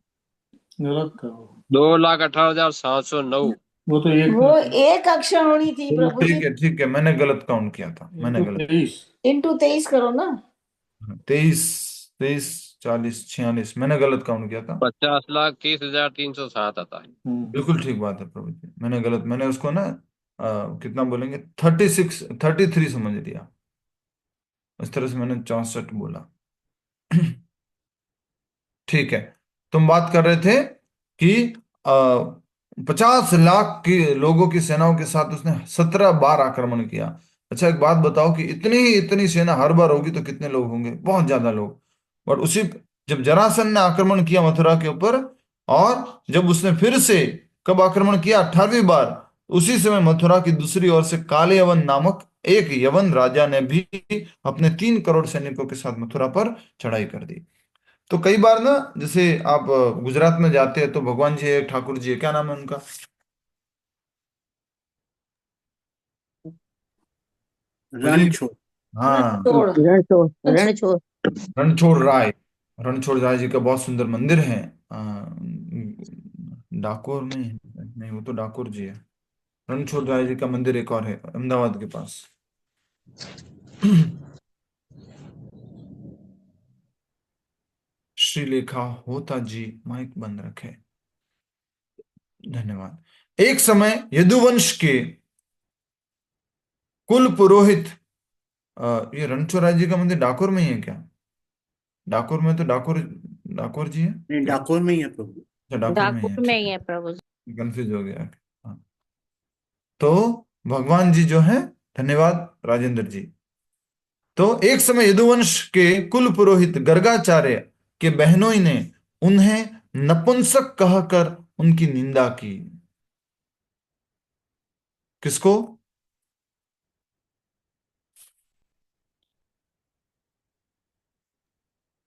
गलत करो। 2,18,709। वो एक अक्षर होनी थी प्रभु जी। ठीक है, मैंने गलत काउंट किया था, मैंने गलत। इंटू 23 करो ना। 23, 23, 40, 46, मैंने गलत काउंट किया था। 50,30,307 आता है। बिल्कुल ठीक बात है प्रभु जी, मैंने उसको ना कितना बोलेंगे, 36, 33 समझ लिया। इस तरह से मैंने 64 बोला। ठीक है, तुम बात कर रहे थे कि 50 लाख के लोगों की सेनाओं के साथ उसने 17 बार आक्रमण किया। अच्छा, एक बात बताओ कि इतनी सेना हर बार होगी तो कितने लोग होंगे? बहुत ज्यादा लोग। और जब जरासंध ने आक्रमण किया मथुरा के ऊपर, और जब उसने फिर से कब आक्रमण किया, 18वीं बार, उसी समय मथुरा की दूसरी ओर से काले यवन नामक एक यवन राजा ने भी अपने 3 करोड़ सैनिकों के साथ मथुरा पर चढ़ाई कर दी। तो कई बार ना, जैसे आप गुजरात में जाते हैं तो भगवान जी है, ठाकुर जी है, क्या नाम है उनका? रणछोड़। हाँ, रणछोड़ रणछोड़ राय जी का बहुत सुंदर मंदिर है। डाकोर में नहीं, वो तो डाकोर जी है। रणछोड़ राय जी का मंदिर एक और है अहमदाबाद के पास। श्रीलेखा होता जी माइक बंद रखे। धन्यवाद। एक समय यदुवंश के कुल पुरोहित, ये रणछोड़ जी का मंदिर डाकोर में ही है क्या? डाकोर में तो डाकोर जी है, नहीं, डाकोर में ही है प्रभु। अच्छा डाकोर में ही है, डाकुर में ठीक ही है, है प्रभु जी। कंफ्यूज हो गया। हाँ। तो भगवान जी जो है, धन्यवाद राजेंद्र जी। तो एक समय यदुवंश के कुल पुरोहित गर्गाचार्य के बहनोई ने उन्हें नपुंसक कहकर उनकी निंदा की। किसको?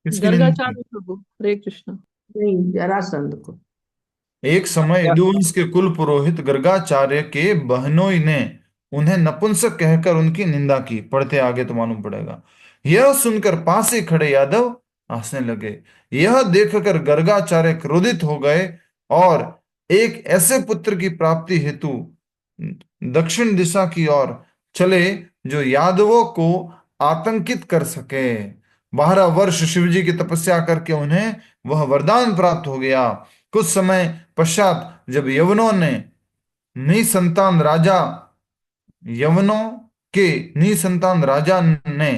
किसकी निंदा की? गर्गाचार्य प्रभु, हरे कृष्ण। नहीं, जरासंध को। एक समय यदुवंश के कुल पुरोहित गर्गाचार्य के बहनोई ने उन्हें नपुंसक कहकर उनकी निंदा की। पढ़ते आगे तो मालूम पड़ेगा। यह सुनकर पास ही खड़े यादव हंसने लगे। यह देखकर गर्गाचार्य क्रोधित हो गए और एक ऐसे पुत्र की प्राप्ति हेतु दक्षिण दिशा की ओर चले जो यादवों को आतंकित कर सके। 12 वर्ष शिवजी की तपस्या करके उन्हें वह वरदान प्राप्त हो गया। कुछ समय पश्चात जब यवनों के निसंतान राजा ने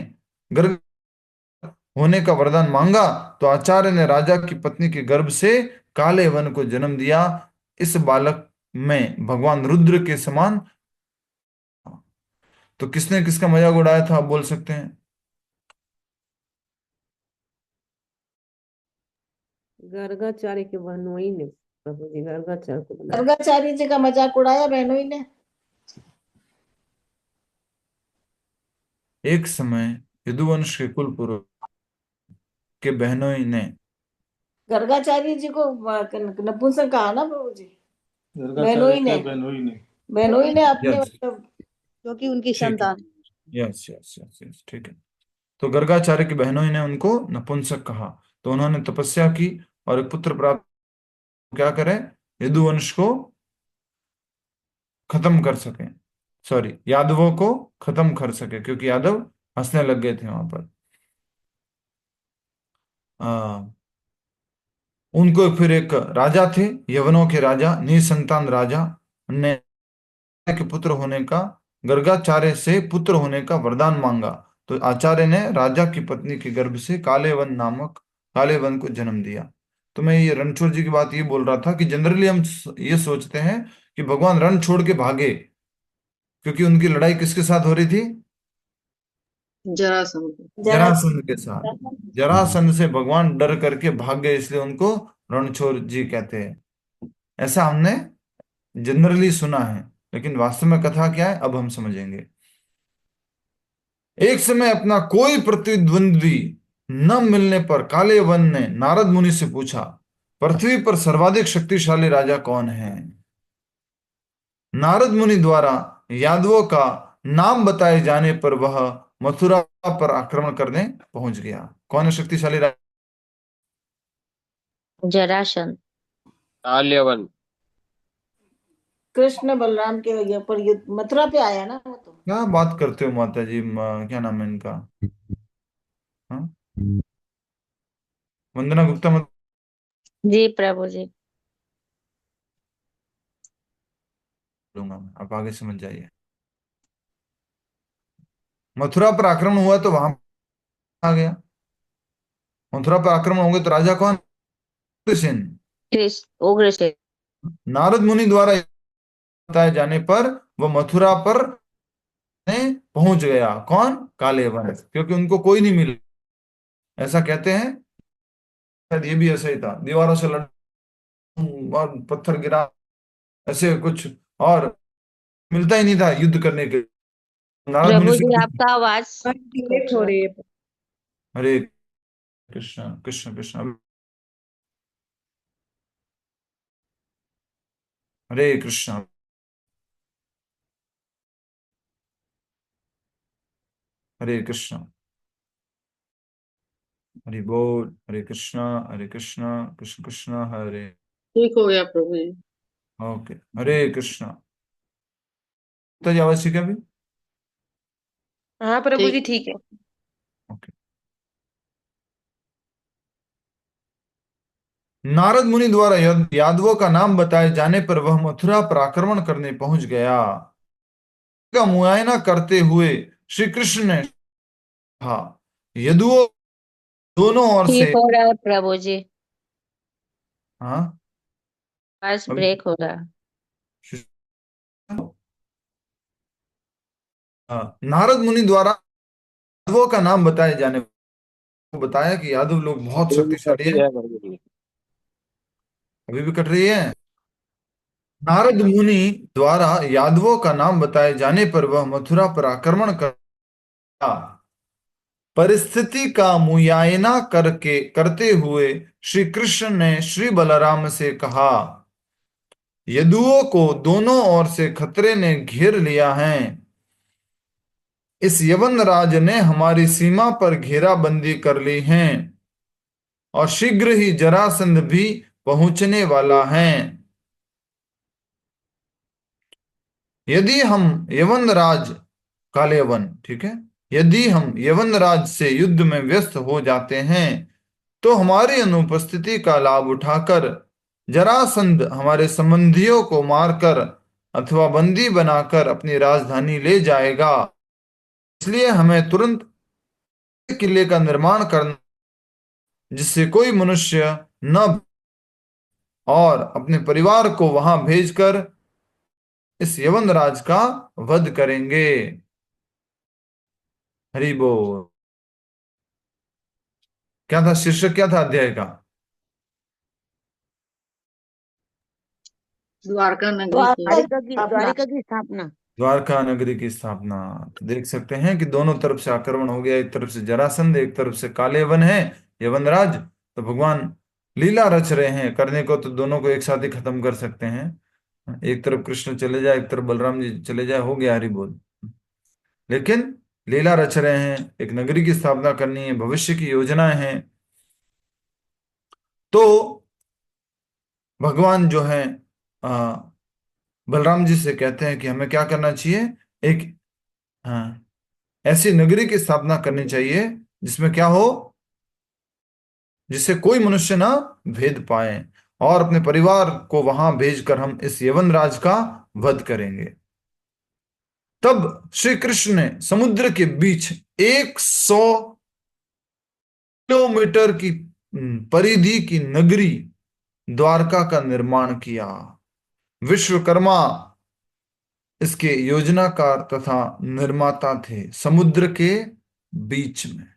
गर्भ होने का वरदान मांगा तो आचार्य ने राजा की पत्नी के गर्भ से काले वन को जन्म दिया। इस बालक में भगवान रुद्र के समान। तो किसने किसका मजाक उड़ाया था, आप बोल सकते हैं? गर्गाचार्य के बहनोई ने प्रभु जी गर्गाचार्य को बुलाया। गर्गाचार्य जी का मजाक उड़ाया बहनोई ने। एक समय यदुवंश के कुल पुरोहित के बहनोई ने गर्गाचार्य जी को नपुंसक कहा ना प्रभु जी? बहनोई ने अपने यस मतलब जो कि उनकी ठीक है, संतान। यस यस यस यस, ठीक है। तो गर्गाचार्य की बहनों ने उनको नपुंसक कहा तो उन्होंने तपस्या की और एक पुत्र प्राप्त, क्या करें, यदुवंश को खत्म कर सके, सॉरी यादवों को खत्म कर सके, क्योंकि यादव हंसने लग गए थे वहां पर। उनको फिर एक राजा थे, यवनों के राजा, निसंतान राजा ने के पुत्र होने का, गर्गाचार्य से पुत्र होने का वरदान मांगा तो आचार्य ने राजा की पत्नी के गर्भ से काले वन को जन्म दिया। तो मैं ये रणछोड़ जी की बात ये बोल रहा था कि जनरली हम ये सोचते हैं कि भगवान रण छोड़ के भागे, क्योंकि उनकी लड़ाई किसके साथ हो रही थी? जरासंध के साथ। जरासंध से भगवान डर करके भाग गए, इसलिए उनको रणछोड़ जी कहते हैं। ऐसा हमने जनरली सुना है, लेकिन वास्तव में कथा क्या है अब हम समझेंगे। एक समय अपना कोई प्रतिद्वंद्वी न मिलने पर काले वन ने नारद मुनि से पूछा, पृथ्वी पर सर्वाधिक शक्तिशाली राजा कौन है? नारद मुनि द्वारा यादवों का नाम बताए जाने पर वह मथुरा पर आक्रमण करने पहुंच गया। कौन है शक्तिशाली राजा? जरासंध। काल्यवन। कृष्ण बलराम के ऊपर मथुरा पे आया ना वो। तो क्या बात करते हो माता जी, क्या नाम है इनका? हाँ? वंदना गुप्ता जी प्रभु जी। लूंगा मैं, आप आगे समझ जाइए। मथुरा पर आक्रमण हुआ तो वहां आ गया। मथुरा पर आक्रमण होंगे तो राजा कौन? उग्रसेन। नारद मुनि द्वारा बताए जाने पर वह मथुरा पर पहुंच गया। कौन? काले वन, क्योंकि उनको कोई नहीं मिला, ऐसा कहते हैं। शायद ये भी ऐसा ही था, दीवारों से लड़ और पत्थर गिरा, ऐसे कुछ, और मिलता ही नहीं था युद्ध करने के। नारद मुनि प्रभु से जी आपका आवाज डिलेट हो रही है। हरे कृष्ण कृष्ण कृष्ण हरे कृष्ण हरे कृष्ण हरि बोल, हरे कृष्ण कृष्ण कृष्ण हरे। ठीक हो गया प्रभु जी। ओके, हरे कृष्ण। तो आवाज ठीक है अभी? हाँ प्रभु जी ठीक है। ओके। नारद मुनि द्वारा यादवों का नाम बताए जाने पर वह मथुरा पर आक्रमण करने पहुंच गया। का मुआयना करते हुए श्री कृष्ण ने कहा, यदुओं दोनों ओर से। ठीक हो रहा है प्रभु जी, हाँ आवाज ब्रेक हो रहा है। नारद मुनि द्वारा यादवों का नाम बताए जाने को बताया कि यादव लोग बहुत शक्तिशाली है। अभी भी कट रही है। नारद मुनि द्वारा यादवों का नाम बताए जाने पर वह मथुरा पर आक्रमण कर परिस्थिति का मुआयना करते हुए श्री कृष्ण ने श्री बलराम से कहा, यदुओं को दोनों ओर से खतरे ने घेर लिया है। इस यवन राज ने हमारी सीमा पर घेराबंदी कर ली है और शीघ्र ही जरासंध भी पहुंचने वाला है। यदि हम यवन राज काले यवन, ठीक है, यदि हम यवन राज से युद्ध में व्यस्त हो जाते हैं तो हमारी अनुपस्थिति का लाभ उठाकर जरासंध हमारे संबंधियों को मारकर अथवा बंदी बनाकर अपनी राजधानी ले जाएगा। इसलिए हमें तुरंत किले का निर्माण करना जिससे कोई मनुष्य न, और अपने परिवार को वहां भेजकर इस यवन राज का वध करेंगे। हरि बोल। क्या था शीर्षक, क्या था अध्याय का? द्वारका द्वारिका की स्थापना। द्वारका नगरी की स्थापना। तो देख सकते हैं कि दोनों तरफ से आक्रमण हो गया। एक तरफ से जरासंध, एक तरफ से काले यवन है, यवनराज। तो भगवान लीला रच रहे हैं। करने को तो दोनों को एक साथ ही खत्म कर सकते हैं। एक तरफ कृष्ण चले जाए, एक तरफ बलराम जी चले जाए, हो गया हरि बोल। लेकिन लीला रच रहे हैं, एक नगरी की स्थापना करनी है, भविष्य की योजनाएं हैं। तो भगवान जो है बलराम जी से कहते हैं कि हमें क्या करना चाहिए, एक ऐसी नगरी की स्थापना करनी चाहिए जिसमें क्या हो, जिससे कोई मनुष्य ना भेद पाए, और अपने परिवार को वहां भेजकर हम इस यवन राज का वध करेंगे। तब श्री कृष्ण ने समुद्र के बीच 100 किलोमीटर की परिधि की नगरी द्वारका का निर्माण किया। विश्वकर्मा इसके योजनाकार तथा निर्माता थे, समुद्र के बीच में।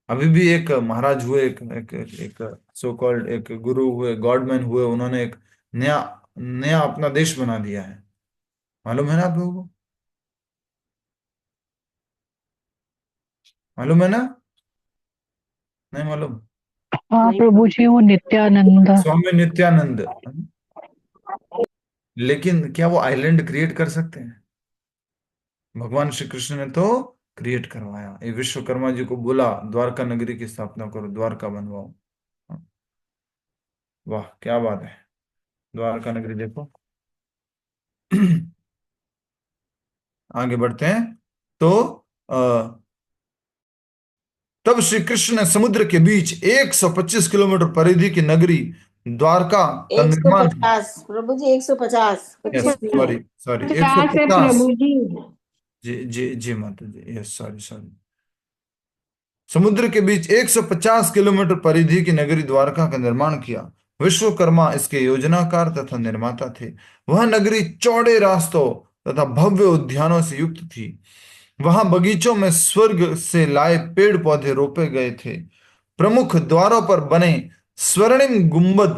अभी भी एक महाराज हुए, एक सो कॉल्ड एक गुरु हुए, गॉडमैन हुए, उन्होंने एक नया अपना देश बना दिया है। मालूम है ना आप लोगों को? मालूम है ना? नहीं मालूम? हाँ प्रभु जी, वो नित्यानंद। स्वामी नित्यानंद। लेकिन क्या वो आइलैंड क्रिएट कर सकते हैं? भगवान श्री कृष्ण ने तो क्रिएट करवाया। ये विश्वकर्मा जी को बोला द्वारका नगरी की स्थापना करो, द्वारका बनवाओ। वाह क्या बात है। द्वारका नगरी देखो। आगे बढ़ते हैं। तो तब श्री कृष्ण ने समुद्र के बीच 125 किलोमीटर परिधि की नगरी द्वारका का निर्माण। 150 प्रभु जी, 150। सॉरी 50 है प्रभु जी। जी माता जी, यस सॉरी। समुद्र के बीच 150 किलोमीटर परिधि की नगरी द्वारका का निर्माण किया। विश्वकर्मा इसके योजनाकार तथा निर्माता थे। वह नगरी चौड़े रास्तों तथा भव्य उद्यानों से युक्त थी। वहां बगीचों में स्वर्ग से लाए पेड़ पौधे रोपे गए थे। प्रमुख द्वारों पर बने स्वर्णिम गुंबद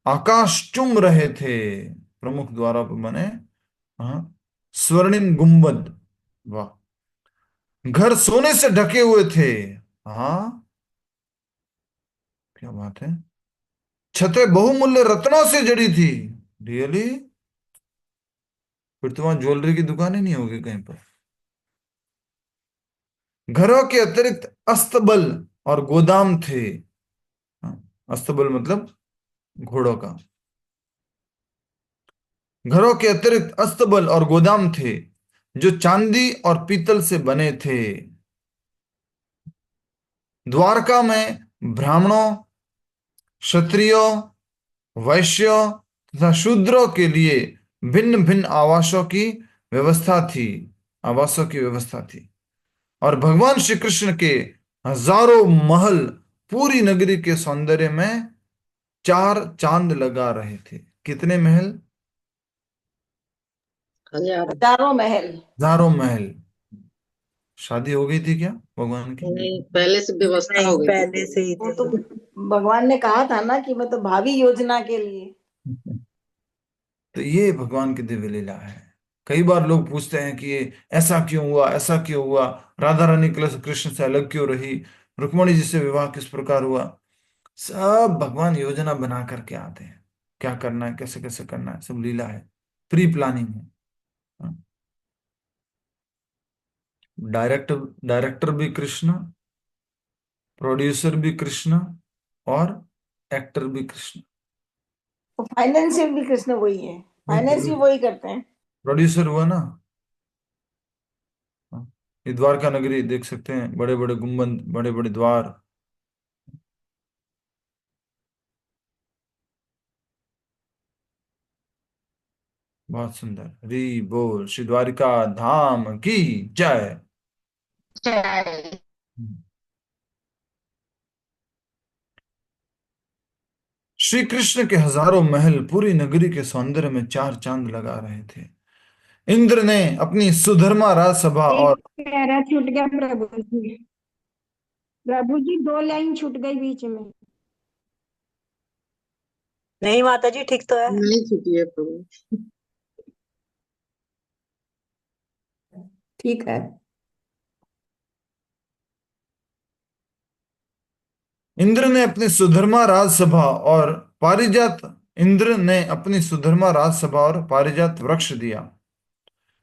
आकाश चूम रहे थे। प्रमुख द्वारों पर बने स्वर्णिम गुंबद, वाह। घर सोने से ढके हुए थे। हाँ क्या बात है। छतें बहुमूल्य रत्नों से जड़ी थी। रियली? फिर तो वहां ज्वेलरी की दुकान ही नहीं होगी कहीं पर। घरों के अतिरिक्त अस्तबल और गोदाम थे। अस्तबल मतलब घोड़ों का। घरों के अतिरिक्त अस्तबल और गोदाम थे जो चांदी और पीतल से बने थे। द्वारका में ब्राह्मणों क्षत्रियों, वैश्यों तथा शूद्रों के लिए भिन्न भिन्न आवासों की व्यवस्था थी। और भगवान श्री कृष्ण के हजारों महल पूरी नगरी के सौंदर्य में 4 चांद लगा रहे थे। कितने महल? हजारों महल। हजारों महल। शादी हो गई थी क्या भगवान की? नहीं, पहले से व्यवस्था हो गई थी। पहले से ही वो तो भगवान ने कहा था ना कि मतलब भावी योजना के लिए। तो ये भगवान की दिव्य लीला है। कई बार लोग पूछते हैं कि ये ऐसा क्यों हुआ, ऐसा क्यों हुआ, राधा रानी कृष्ण से अलग क्यों रही, रुक्मणी जी से विवाह किस प्रकार हुआ। सब भगवान योजना बना करके आते हैं, क्या करना है, कैसे कैसे करना है, सब लीला है, प्री प्लानिंग है। डायरेक्टर भी कृष्ण, प्रोड्यूसर भी कृष्ण और एक्टर भी कृष्ण। फाइनेंशियल भी कृष्ण वही है, फाइनेंस भी वही करते हैं। प्रोड्यूसर हुआ ना। ये द्वारका नगरी देख सकते हैं, बड़े बड़े गुंबद, बड़े बड़े द्वार। बहुत सुंदर। हरि बोल, श्री द्वारिका धाम की जय। श्री कृष्ण के हजारों महल पूरी नगरी के सौंदर्य में 4 चांद लगा रहे थे। इंद्र ने अपनी सुधर्मा राजसभा और पैरा छूट गया प्रभु जी। प्रभु जी 2 लाइन छूट गई बीच में। नहीं माता जी, ठीक तो है। नहीं छुट्टी है प्रभु। ठीक है। इंद्र ने अपनी सुधर्मा राजसभा और पारिजात इंद्र ने अपनी सुधर्मा राजसभा और पारिजात वृक्ष दिया।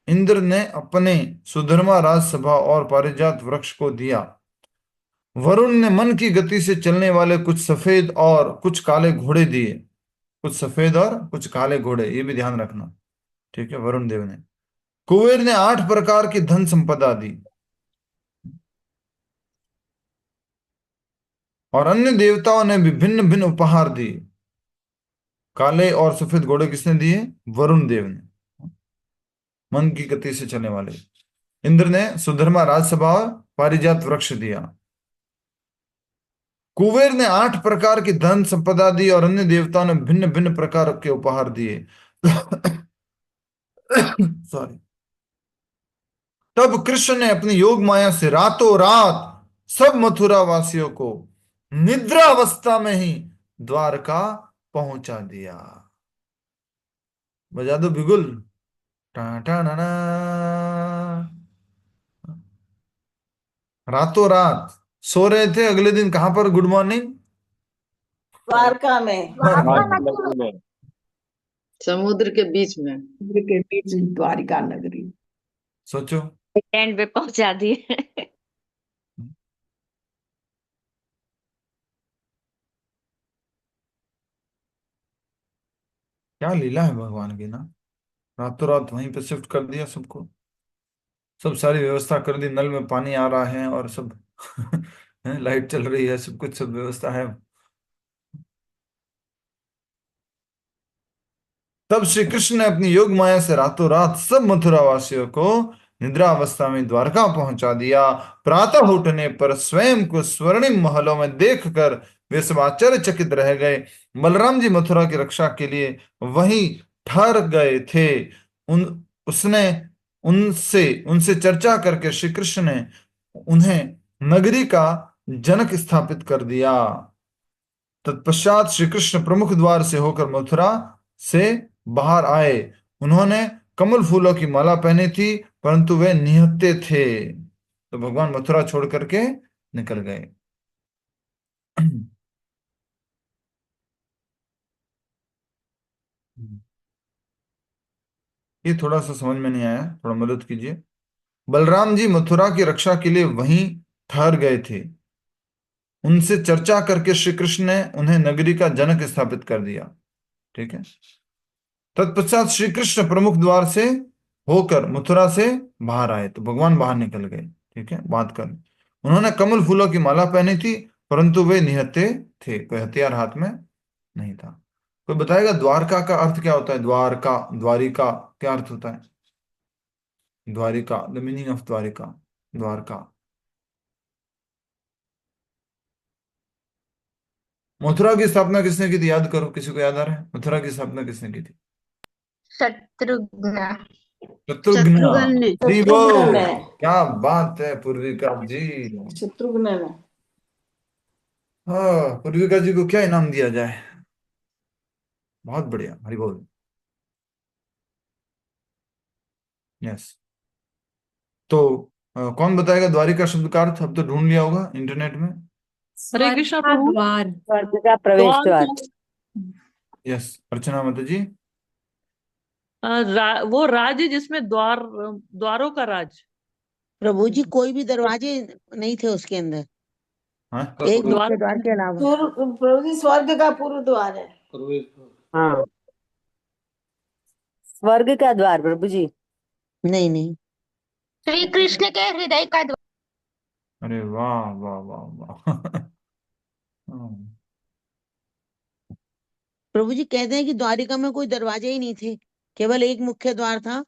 इंद्र ने अपने सुधर्मा राजसभा और पारिजात वृक्ष को दिया। वरुण ने मन की गति से चलने वाले कुछ सफेद और कुछ काले घोड़े दिए। कुछ सफेद और कुछ काले घोड़े, ये भी ध्यान रखना, ठीक है। वरुण देव ने। कुबेर ने 8 प्रकार की धन संपदा दी और अन्य देवताओं ने भी भिन्न भिन्न उपहार दिए। काले और सफेद घोड़े किसने दिए? वरुण देव ने, मन की गति से चलने वाले। इंद्र ने सुधर्मा राजसभा और पारिजात वृक्ष दिया। कुबेर ने 8 प्रकार की धन संपदा दी और अन्य देवताओं ने भिन्न भिन्न प्रकार के उपहार दिए। सॉरी। तब कृष्ण ने अपनी योग माया से रातों रात सब मथुरा वासियों को निद्रा अवस्था में ही द्वारका पहुंचा दिया। बजा दो बिगुल। रातों रात सो रहे थे, अगले दिन कहां पर गुड मॉर्निंग? द्वारका में। समुद्र के बीच में। समुद्र के बीच द्वारिका नगरी। सोचो, एंड पे पहुंचा दिए। क्या लीला है भगवान की ना। रातों रात वहीं पे शिफ्ट कर दिया सबको, सब सारी व्यवस्था कर दी, नल में पानी आ रहा है और सब लाइट चल रही है, सब कुछ, सब व्यवस्था है। तब श्री कृष्ण ने अपनी योग माया से रातों रात सब मथुरा वासियों को निद्रा अवस्था में द्वारका पहुंचा दिया। प्रातः उठने पर स्वयं को स्वर्णिम महलों में देखकर वे सब आश्चर्यचकित रह गए। बलराम जी मथुरा की रक्षा के लिए वहीं ठहर गए थे। उसने उनसे उनसे चर्चा करके श्री कृष्ण ने उन्हें नगरी का जनक स्थापित कर दिया। तत्पश्चात श्री कृष्ण प्रमुख द्वार से होकर मथुरा से बाहर आए। उन्होंने कमल फूलों की माला पहनी थी, परंतु वे निहत्थे थे। तो भगवान मथुरा छोड़ करके निकल गए। ये थोड़ा सा समझ में नहीं आया, थोड़ा मदद कीजिए। बलराम जी मथुरा की रक्षा के लिए वहीं ठहर गए थे। उनसे चर्चा करके श्री कृष्ण ने उन्हें नगरी का जनक स्थापित कर दिया, ठीक है। तत्पश्चात श्री कृष्ण प्रमुख द्वार से होकर मथुरा से बाहर आए, तो भगवान बाहर निकल गए, ठीक है। बात कर, उन्होंने कमल फूलों की माला पहनी थी, परंतु वे निहत्थे थे, कोई हथियार हाथ में नहीं था। कोई बताएगा द्वारका का अर्थ क्या होता है? द्वारका, द्वारिका, क्या अर्थ होता है Dwarika? The meaning of Dwarika, Dwarka. Mathura की स्थापना किसने की थी? याद करो, किसी को याद आ रहा है? मथुरा की स्थापना किसने की थी? शत्रुघ्न। शत्रुघ्न। शत्रुघ्न ने। हरी वो, शत्रुघ्न है। क्या बात है पूर्विका जी। शत्रुघ्न है। हाँ, पूर्विका जी को क्या इनाम दिया जाए? बहुत बढ़िया, हरी बोल। यस। तो कौन बताएगा द्वारिका शब्द का अर्थ? अब तो ढूंढ लिया होगा इंटरनेट में। हरे कृष्णा प्रभु। द्वार। स्वर्ग का प्रवेश द्वार। यस, अर्चना माता जी। वो राज्य जिसमें द्वारों का राज। प्रभु जी कोई भी दरवाजे नहीं थे उसके अंदर, हाँ, एक द्वार। मुख्य द्वार के अलावा। प्रभु जी स्वर्ग का पूर्व द्वार है। हाँ, स्वर्ग का द्वार प्रभु जी। नहीं नहीं, श्री कृष्ण के हृदय का द्वार। अरे वाह वाह वाह वाह। हाँ, प्रभु जी कहते हैं कि द्वारिका में कोई दरवाजे ही नहीं थे, केवल एक मुख्य द्वार था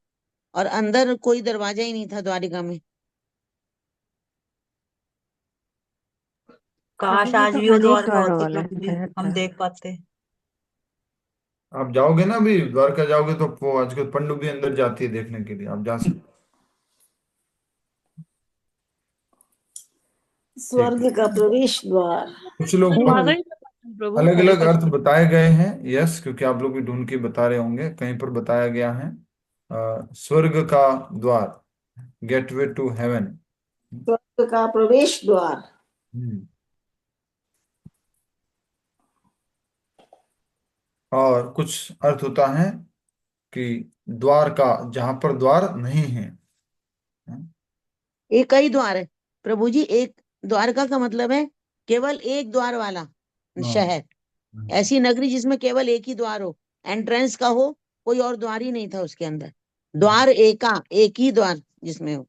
और अंदर कोई दरवाजा ही नहीं था द्वारिका में। काश प्रभु जी आज तो भी वो अनेक द्वारका द्वारों होती वाला प्रभु जी, रहता हम है। देख पाते। आप जाओगे ना अभी द्वारका जाओगे तो वो आजकल पनडुब्बी अंदर जाती है देखने के लिए, आप जा सकते। ठीक स्वर्ग है। का प्रवेश द्वार। कुछ लोग अनुवाद ही प्रभु। अलग हरे अलग अर्थ कृष्ण। बताए गए हैं। यस, क्योंकि आप लोग भी ढूंढ के बता रहे होंगे। कहीं पर बताया गया है स्वर्ग का द्वार, गेटवे टू हेवन। स्वर्ग का प्रवेश द्वार। और कुछ अर्थ होता है कि द्वार का, जहां पर द्वार नहीं है। एक ही द्वार है प्रभु जी, एक द्वारका का मतलब है केवल एक द्वार वाला शहर, ऐसी नगरी जिसमें केवल एक ही द्वार हो, एंट्रेंस का हो, कोई और द्वार ही नहीं था उसके अंदर। द्वार एका, एक ही द्वार जिसमें हो।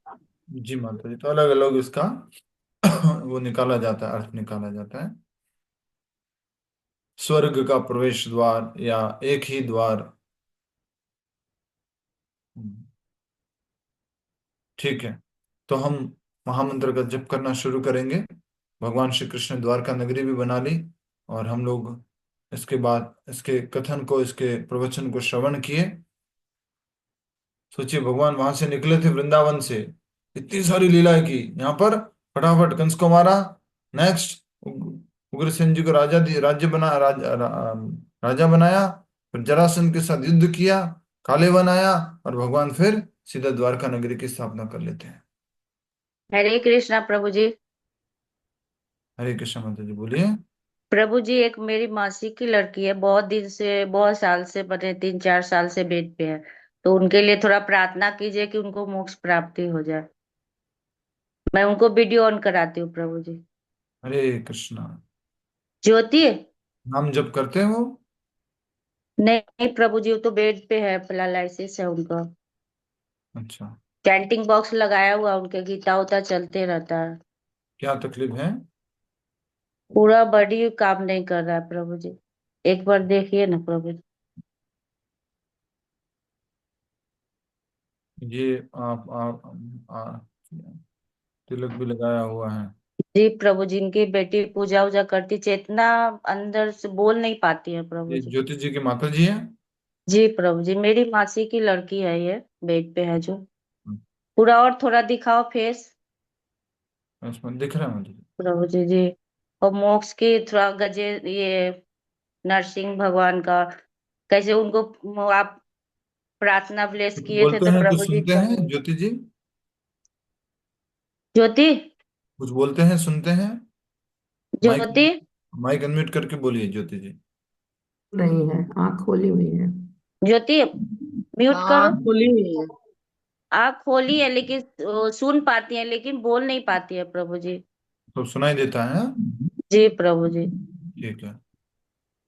जी माता जी, तो अलग अलग इसका वो निकाला जाता है, अर्थ निकाला जाता है। स्वर्ग का प्रवेश द्वार या एक ही द्वार। ठीक है, तो हम महामंत्र का जप करना शुरू करेंगे। भगवान श्री कृष्ण द्वारका नगरी भी बना ली, और हम लोग इसके बाद इसके कथन को, इसके प्रवचन को श्रवण किए। सोचिए, भगवान वहां से निकले थे वृंदावन से, इतनी सारी लीलाएं की, यहाँ पर फटाफट कंस को मारा। नेक्स्ट उग्रसेन जी को राजा बनाया, फिर जरासंध के साथ युद्ध किया, काले बनाया, और भगवान फिर सीधा द्वारका नगरी की स्थापना कर लेते हैं। हरे कृष्णा प्रभु जी। हरे कृष्ण माता जी, बोलिए। प्रभु जी, एक मेरी मासी की लड़की है, बहुत दिन से, बहुत साल से, पता नहीं 3-4 साल से बेड पे है। तो उनके लिए थोड़ा प्रार्थना कीजिए कि उनको मोक्ष प्राप्ति हो जाए। मैं उनको वीडियो ऑन कराती हूँ प्रभु जी। हरे कृष्णा। ज्योति। नाम जप करते हो? नहीं प्रभु जी, वो तो बेड पे है, पैरालिसिस है उनका। अच्छा, चैंटिंग बॉक्स लगाया हुआ, उनके गीता उता चलते रहता है। क्या तकलीफ है? पूरा बॉडी काम नहीं कर रहा है प्रभु जी, एक बार देखिए ना प्रभु जी। ये तिलक भी लगाया हुआ है। जी प्रभु जी, इनकी बेटी पूजा वूजा करती, चेतना अंदर से बोल नहीं पाती है प्रभु ये जी। ज्योति जी की माता जी है? जी प्रभु जी, मेरी मासी की लड़की है, ये बेड पे है जो। पूरा और थोड़ा दिखाओ फेस इसमें दिख रहा है मुझे। प्रभु जी। जी। और मोक्ष की थोड़ा गजे, ये नरसिंह भगवान का कैसे उनको आप प्रार्थना ब्लेस कुछ किए थे बोलते तो हैं, कुछ प्रभु जी सुनते सब। हैं ज्योति जी? ज्योति। कुछ बोलते हैं, सुनते हैं? माइक, ज्योति। माइक अनम्यूट करके बोलिए ज्योति जी। नहीं है, आँख खोली हुई है। ज्योति म्यूट करो। आँख खुली हुई है। आँख खोली है लेकिन सुन पाती है, लेकिन बोल नहीं पाती है प्रभु जी। तो सुनाई देता है? जी प्रभु जी। ठीक है,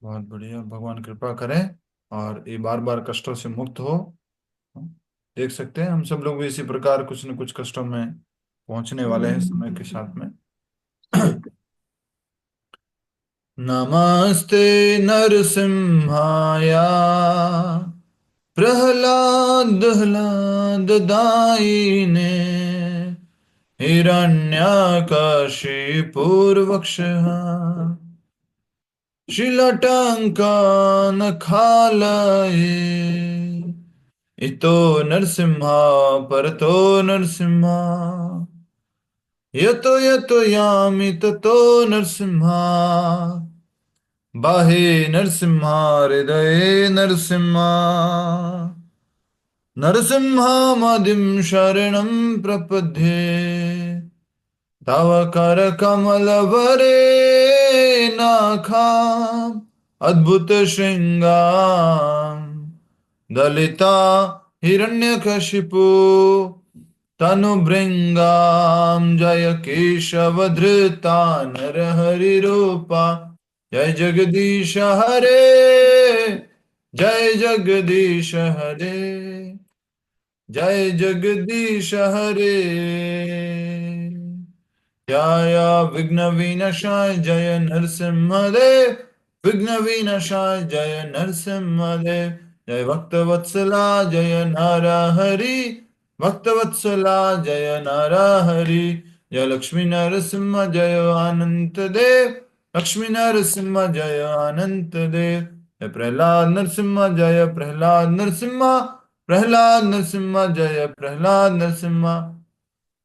बहुत बढ़िया, भगवान कृपा करें और ये बार बार कष्टों से मुक्त हो। देख सकते हैं हम सब लोग भी इसी प्रकार कुछ न कुछ कष्टों में पहुंचने वाले हैं समय के साथ में। नमस्ते नरसिंहाय प्रह्लाददायिने हिरण्यकशिपुर्वक्षः शिलटङ्कनखालये इतो नरसिंहा परतो नरसिंहा यतो यतो यामि ततो नरसिंहा बाहे नरसिंहा हृदये नरसिंहा नरसिंहामदिं शरणं प्रपद्ये तव करकमलवरे नाखाम् अद्भुतशृङ्गाम् दलिता हिरण्यकशिपु तनुभृङ्गां जय केशवधृता नरहरिरूपा जय जगदीश हरे जय जगदीश हरे जय जगदीश हरे जय विघ्न विनाशाय जय नरसिंहदेव विघ्न विनाशाय जय नरसिंहदेव जय भक्तवत्सला जय नरहरि भक्तवत्सला जय नरहरि जय लक्ष्मी नरसिंह जय अनंत देव लक्ष्मी नरसिंह जय अनंत देव जय प्रहलाद नरसिंह जय प्रहलाद नरसिंह प्रहलाद नरसिंह जय प्रहलाद नरसिंह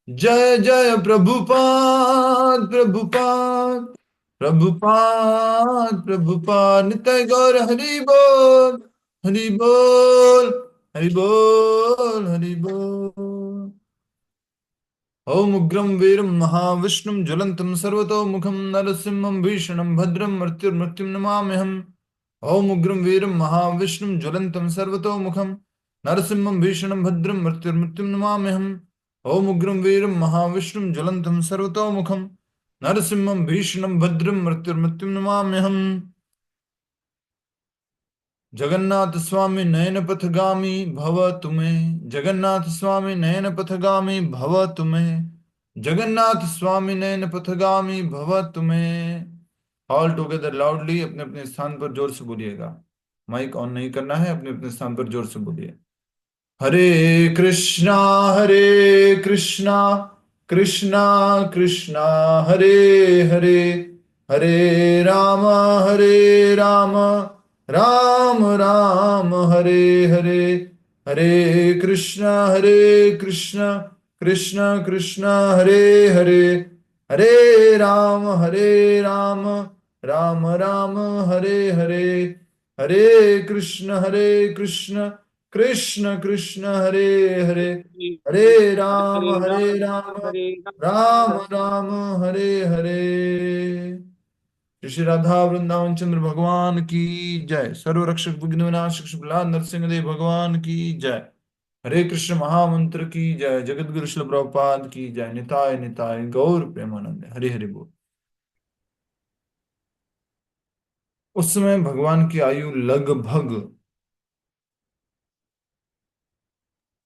जय जय प्रभुपाद प्रभुपाद प्रभुपाद प्रभुपाद नित्य गौर हरि बोल हरि बोल हरि बोल हरि बोल। ओम उग्रं वीरं महाविष्णुं ज्वलन्तं सर्वतोमुखं नरसिंहं भीषणं भद्रं मृत्युर्मृत्युं नमाम्यहम्। ओम उग्रं वीरं महाविष्णुं ज्वलन्तं सर्वतोमुखं नरसिंहं भीषणं भद्रं मृत्युर्मृत्युं नमाम्यहम्। ओम उग्रं वीरं महाविष्णुं ज्वलन्तं सर्वतोमुखं नरसिंहं भीषणं भद्रं मृत्युर्मृत्युं नमाम्यहम्। जगन्नाथ स्वामी नयन पथगामी भव तुम्हें जगन्नाथ स्वामी नयन पथगामी भव तुम्हें जगन्नाथ स्वामी नयन पथगामी भव तुम्हें। ऑल टुगेदर लाउडली अपने अपने स्थान पर जोर से बोलिएगा। माइक ऑन नहीं करना है, अपने अपने स्थान पर जोर से बोलिए। हरे कृष्णा कृष्णा कृष्णा हरे हरे हरे राम राम राम हरे हरे हरे कृष्णा कृष्णा कृष्णा हरे हरे हरे राम राम राम हरे हरे हरे कृष्ण कृष्ण कृष्ण हरे हरे हरे राम राम राम हरे हरे। श्री राधा वृंदावन चंद्र भगवान की जय। सर्वरक्षक विघ्न विनाशक प्रहलाद नरसिंह देव भगवान की जय। हरे कृष्ण महामंत्र की जय। जगत गुरु श्रील प्रभुपाद की जय। निताय निताय गौर प्रेमानंद। हरे हरे बोल। उस समय भगवान की आयु लगभग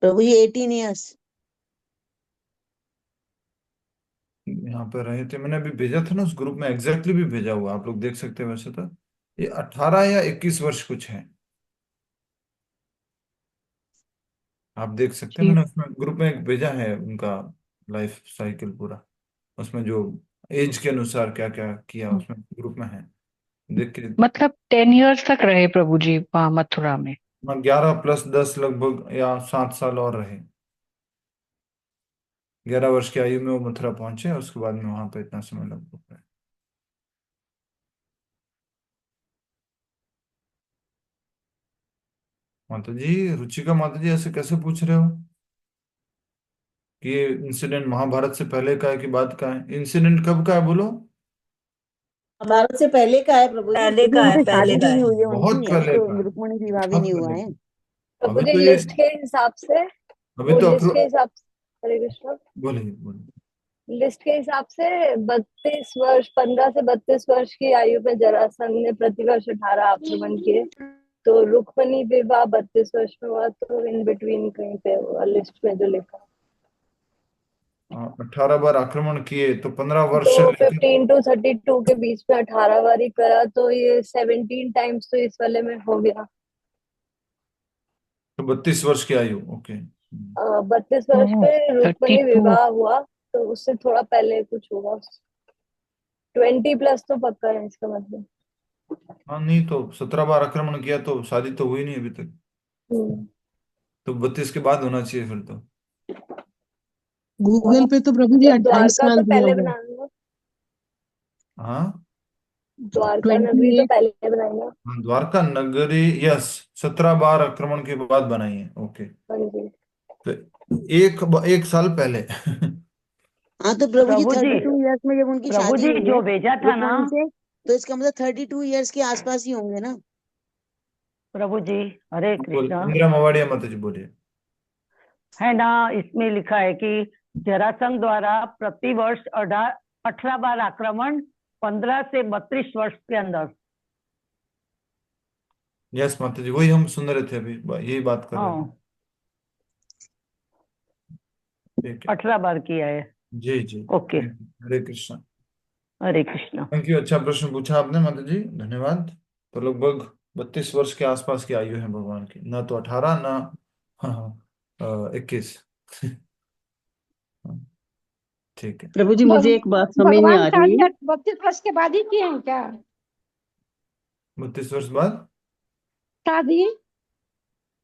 प्रभु जी 18 ईयर्स यहाँ पे रहे थे। मैंने अभी भेजा था ना उस ग्रुप में, एग्जैक्टली भी भेजा हुआ, आप लोग देख सकते हैं। वैसे तो ये 18 या 21 वर्ष कुछ है, आप देख सकते हैं। मैंने उसमें ग्रुप में एक भेजा है उनका लाइफ साइकिल पूरा, उसमें जो एज के अनुसार क्या क्या किया उसमें ग्रुप में है, देख के। मतलब 10 इयर्स तक रहे प्रभु जी वहां मथुरा में। 11+10 लगभग, या 7 साल और रहे। 11 वर्ष की आयु में वो मथुरा पहुंचे, उसके बाद में वहां पे इतना समय लगभग रहे। माता जी, रुचिका माता जी, ऐसे कैसे पूछ रहे हो कि ये इंसिडेंट महाभारत से पहले का है कि बाद का है? इंसिडेंट कब का है बोलो? भारत से पहले का है प्रभु जी। पहले का है, शादी पहले का भी नहीं है। हुई है बहुत उनकी, पहले तो का है, रुक्मणी विवाह भी बहुत नहीं हुआ पहले है। का। प्रभु अभी जी तो ये लिस्ट के हिसाब से अभी वो तो लिस्ट के हिसाब से हरे कृष्ण बोलिए बोलिए। लिस्ट के हिसाब से 32 वर्ष 15 से 32 वर्ष की आयु में जरासंध ने प्रतिवर्ष 18 आक्रमण किए। तो रुक्मणी विवाह 32 वर्ष में हुआ, तो इन बिटवीन कहीं पे हुआ लिस्ट में जो लिखा। 18 बार आक्रमण किए तो 15 वर्ष से तो लेकर 15 to 32 के बीच में 18 बार ही करा, तो ये 17 टाइम्स तो इस वाले में हो गया। तो 32 वर्ष की आयु। ओके। 32 वर्ष पे रुक्मिणी 32 विवाह हुआ, तो उससे थोड़ा पहले कुछ होगा। 20+ तो पक्का है इसका मतलब। हाँ, नहीं तो 17 बार आक्रमण किया तो शादी तो हुई नहीं अभी तक, हम्म। तो 32 के बाद होना चाहिए फिर तो। गूगल पे तो प्रभु जी तो 28 द्वारका साल तो दिया पहले हुआ है। बनाना, हाँ, द्वारका नगरी तो 28 पहले बनाई ना। हाँ, द्वारका नगरी, यस, 17 बार आक्रमण के बाद बनाई है। ओके। हाँ जी। तो एक साल पहले। हाँ तो प्रभु जी प्रभु जी 32 ईयर्स में जब उनकी प्रभु शादी जी हुई है जो भेजा था ना, रुक्मणी से, तो इसका मतलब 32 ईयर्स के आसपास ही होंगे ना। प्रभु जी हरे बोल, कृष्णा, इंदिरा मवाड़िया माता जी बोलिए। है ना, इसमें लिखा है कि जरासंध द्वारा प्रतिवर्ष 18 बार आक्रमण 15 से 32 वर्ष के अंदर। यस माता जी, वही हम सुन रहे थे अभी, यही बात कर रहे थे। हाँ, ठीक है। 18 बार किया है। जी जी। Okay, Hare Krishna. Hare Krishna. Thank you, अच्छा प्रश्न पूछा आपने माता जी, धन्यवाद। तो लगभग 32 वर्ष के आसपास की आयु है भगवान की, ना तो 18, ना 21। ठीक है। प्रभु जी मुझे एक बात समझ नहीं भगवान आ रही। शादी 32 वर्ष के बाद ही किए हैं क्या 32 वर्ष बाद शादी?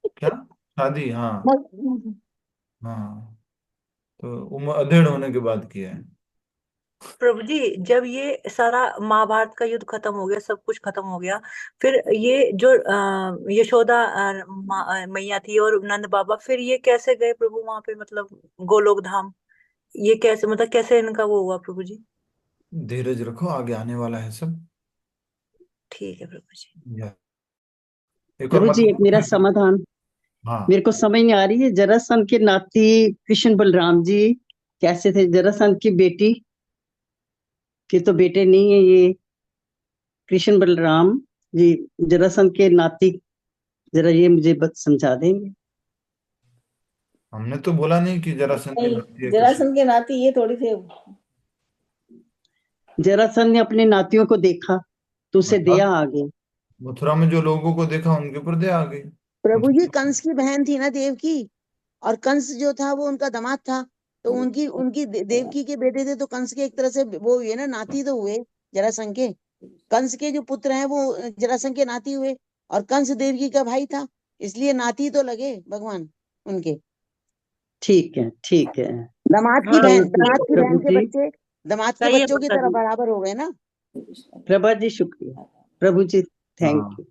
क्या शादी? हाँ, हाँ, तो उम्र अधेड़ होने के बाद किया है। प्रभु जी जब ये सारा महाभारत का युद्ध खत्म हो गया, सब कुछ खत्म हो गया, फिर ये जो यशोदा मैया थी और नंद बाबा, फिर ये कैसे गए प्रभु वहां पे, मतलब गोलोक धाम? ये कैसे, मतलब कैसे इनका वो हुआ प्रभु जी? धीरज रखो, आगे आने वाला है सब। ठीक है प्रभु जी। या एक और प्रभु जी एक मेरा मतलब, समाधान, हाँ, मेरे को समझ नहीं आ रही है। जरासंध के नाती कृष्ण बलराम जी कैसे थे? जरासंध की बेटी के तो बेटे नहीं है ये कृष्ण बलराम जी, जरासंध के नाती, जरा ये मुझे समझा देंगे। हमने तो बोला नहीं कि जरासंध की नहीं, नाती है कृष्ण। जरासंध के नाती ये थोड़ी थे। जरासंध ने अपने नातियों को देखा तो उसे दया आ गई। मथुरा में जो लोगों को देखा उनके ऊपर दया आ गई। प्रभु जी कंस की बहन थी ना देवकी, और कंस जो था वो उनका दामाद था, तो उनकी उनकी देवकी के बेटे थे, तो कंस के एक तरह से वो हुए ना, नाती तो हुए जरासंध के। कंस के जो पुत्र हैं वो जरासंध के नाती हुए, और कंस देवकी का भाई था, इसलिए नाती तो लगे भगवान उनके। ठीक है, ठीक है। दामाद की हाँ, बहन, दामाद की प्रभु बहन के जी बच्चे दामाद के सही है बच्चों की माता तरह जी। बराबर हो गए ना। प्रभा जी शुक्रिया। प्रभु जी थैंक हाँ, यू।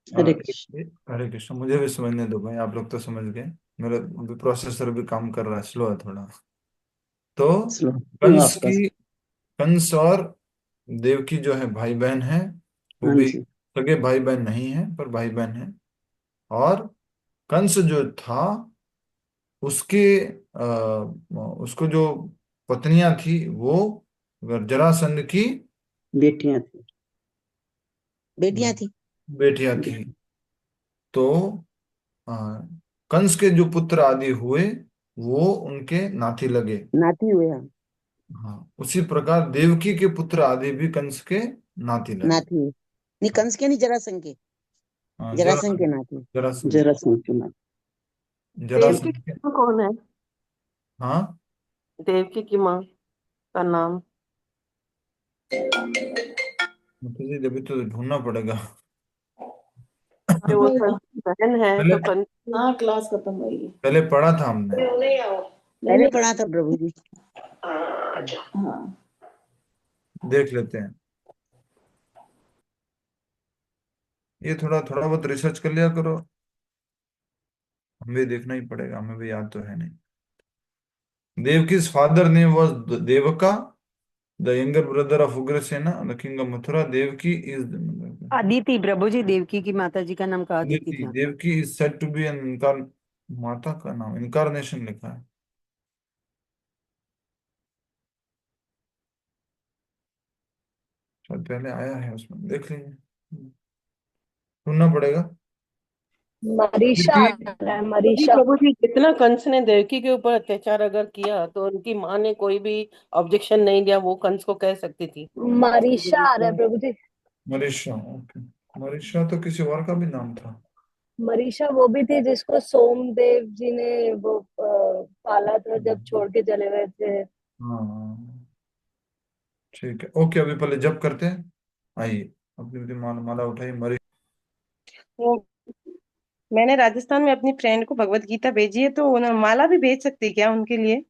हरे कृष्ण। हरे कृष्ण। मुझे भी समझने दो भाई, आप लोग तो समझ गए, मेरा भी प्रोसेसर भी काम कर रहा है, स्लो है थोड़ा। तो कंस आपका। की कंस और देवकी जो है भाई बहन है, वो हाँ भी जी। सगे भाई बहन नहीं है पर भाई बहन है। और कंस जो था उसके उसको जो पत्नियां थी वो जरासंध की बेटियां थी। बेटियां थी। बेटियां थी। तो अ, कंस के जो पुत्र आदि हुए वो उनके नाती लगे। नाती हुए हैं। हाँ, उसी प्रकार देवकी के पुत्र आदि भी कंस के नाती लगे। नाती हुए नहीं, कंस के नहीं, जरासंध के। हाँ, जरासंध के नाती। जरासंध जरासंध के नाती। देवकी जरासंध की के। माँ कौन है? हाँ, देवकी की माँ का नाम? मतलब जी अभी तो ढूंढना पड़ेगा। अरे वो कंस की बहन है पहले तो कंस हाँ, क्लास खत्म हुई। पहले पढ़ा था हमने। नहीं आओ। पहले पढ़ा था प्रभु जी। हाँ, देख लेते हैं, ये थोड़ा थोड़ा बहुत रिसर्च कर लिया करो, हमें भी देखना ही पड़ेगा, हमें भी याद तो है नहीं। देवकी's father name was Devaka, the younger brother of Ugrasena, the king of Mathura. Devaki is Aditi, प्रभु जी देवकी की माता जी का नाम का अदिति Aditi. था। Devaki is said to be an माता का नाम इनकारनेशन लिखा है। शायद पहले आया है उसमें, देख लीजिए, ढूंढना पड़ेगा। मरीषा आ रहा है, मरीषा। प्रभु जी, जितना कंस ने देवकी के ऊपर अत्याचार अगर किया तो उनकी माँ ने कोई भी ऑब्जेक्शन नहीं दिया, वो कंस को कह सकती थी। मरीषा आ रहा है प्रभु जी। मरीषा, ओके। मरीषा तो किसी और का भी नाम था। मरीषा वो भी थी जिसको सोमदेव जी ने वो पाला था जब छोड़ के चले गए थे। हाँ, ठीक है, ओके। अभी पहले जप करते हैं। आइए, अपनी अपनी माला उठाइए। वो मैंने राजस्थान में अपनी फ्रेंड को भगवत गीता भेजी है, तो माला भी भेज सकती है क्या उनके लिए,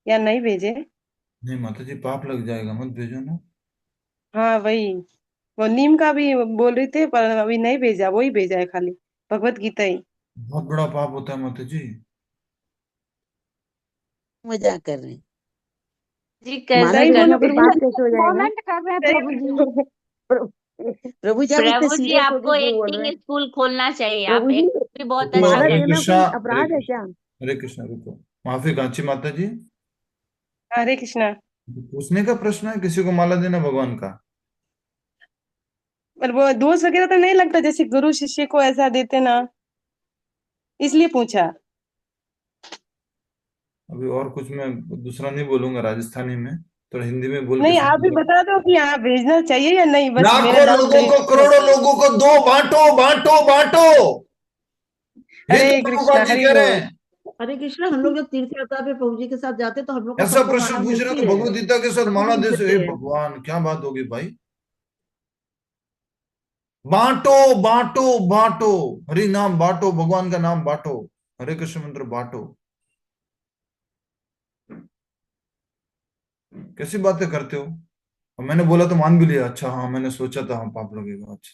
या नहीं भेजे? नहीं माता जी, पाप लग जाएगा, मत भेजो ना। हाँ वही, वो नीम का भी बोल रही थे, पर अभी नहीं भेजा, वही भेजा है खाली भगवत गीता ही। बहुत बड़ा पाप होता है माता जी। मजाक कर रहे हैं जी माला कैसे भेजने करते पे हैं? पाप कैसे हो जाएगा? कमेंट कर रहे हैं प्रभु जी। प्रभु जी आप इतने प्रभु जी सीरियस आपको होके क्यों बोल रहे एक्टिंग हैं? स्कूल खोलना चाहिए, आप प्रभु जी एक्टिंग भी बहुत रुको, अच्छा माला हरे करते देना कृष्णा, कोई हरे अपराध है कृष्णा, क्या? हरे कृष्णा। रुको, माफी कांची माता जी। हरे कृष्णा। पूछने का प्रश्न है, किसी को माला देना भगवान का। पर वो दोष वगैरह तो नहीं लगता, जैसे गुरु शिष्य को ऐसा देते ना, इसलिए पूछा। अभी और कुछ मैं दूसरा नहीं बोलूंगा राजस्थानी में, तो हिंदी में बोल के नहीं, आप भी समझाओ। बता दो कि यहाँ भेजना चाहिए या नहीं, बस मेरा लाखों डाउट लोगों नहीं। को, करोड़ों लोगों को दो, बांटो बांटो बांटो। ये हरे तो कृष्णा, प्रभुपाद जी हरि कह रहे बोल। हैं। हरे कृष्णा, हम लोग जब तीर्थ यात्रा पे प्रभु जी के साथ जाते तो हम लोग को ऐसा सबको प्रश्न माला पूछ रहे हो मिलती तो है, भगवद गीता के साथ प्रभु माला जी दे देते हे हैं। भगवान, क्या बात होगी भाई। बांटो बांटो बांटो, हरि नाम बांटो, भगवान का नाम बांटो, हरे कृष्ण मंत्र बांटो। कैसी बातें करते हो। और मैंने बोला तो मान भी लिया, अच्छा हाँ मैंने सोचा था, हाँ पाप लगेगा, अच्छा।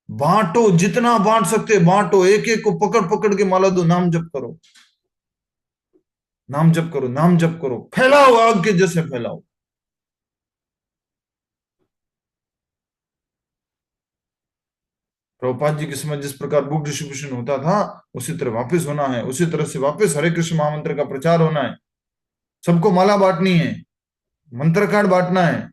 बांटो, जितना बांट सकते बांटो, एक एक को पकड़ पकड़ के माला दो, नाम जप करो, नाम जप करो, नाम जप करो, फैलाओ, आग के जैसे फैलाओ। प्रभुपाद जी के समय जिस प्रकार बुक डिस्ट्रीब्यूशन होता था, उसी तरह वापस होना है, उसी तरह से वापस हरे कृष्ण महामंत्र का प्रचार होना है। सबको माला बांटनी है, मंत्र कार्ड बांटना है।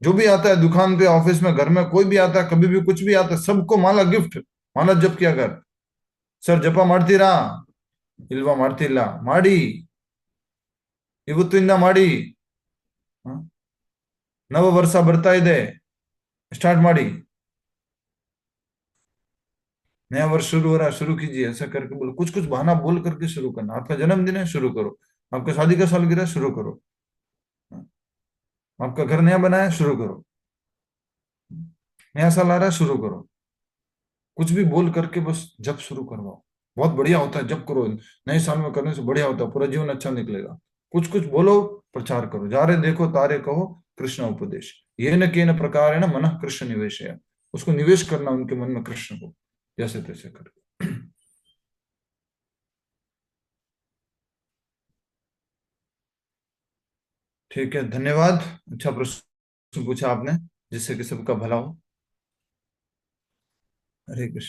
जो भी आता है दुकान पे, ऑफिस में, घर में, कोई भी आता है, कभी भी कुछ भी आता है, सबको माला गिफ्ट। माला जप किया कर। सर जप ಮಾಡ್ತೀರಾ ಇಲ್ವಾ, ಮಾಡ್ತಿಲ್ಲ ಮಾಡಿ, ಇವತ್ತಿಂದ ಮಾಡಿ, ನವ ವರ್ಷ ಬರ್ತಾ ಇದೆ, स्टार्ट ಮಾಡಿ, नया वर्ष शुरू हो रहा है, शुरू कीजिए। ऐसा करके बोलो, कुछ कुछ बहाना बोल करके शुरू करना। आपका जन्मदिन है, शुरू करो। आपका शादी का सालगिरह, शुरू करो। आपका घर नया बना है, शुरू करो। नया साल आ रहा है, शुरू करो। कुछ भी बोल करके बस जप शुरू करवाओ। बहुत बढ़िया होता है, जप करो। नए साल में करने से बढ़िया होता है, पूरा जीवन अच्छा निकलेगा। कुछ कुछ बोलो, प्रचार करो। जा रहे देखो तारे कहो कृष्ण उपदेश, ये न के न प्रकार है ना, मन कृष्ण निवेश है। उसको निवेश करना उनके मन में कृष्ण को, जैसे तैसे करके। ठीक है, धन्यवाद। अच्छा प्रश्न पूछा आपने, जिससे कि सबका भला हो। हरे कृष्ण।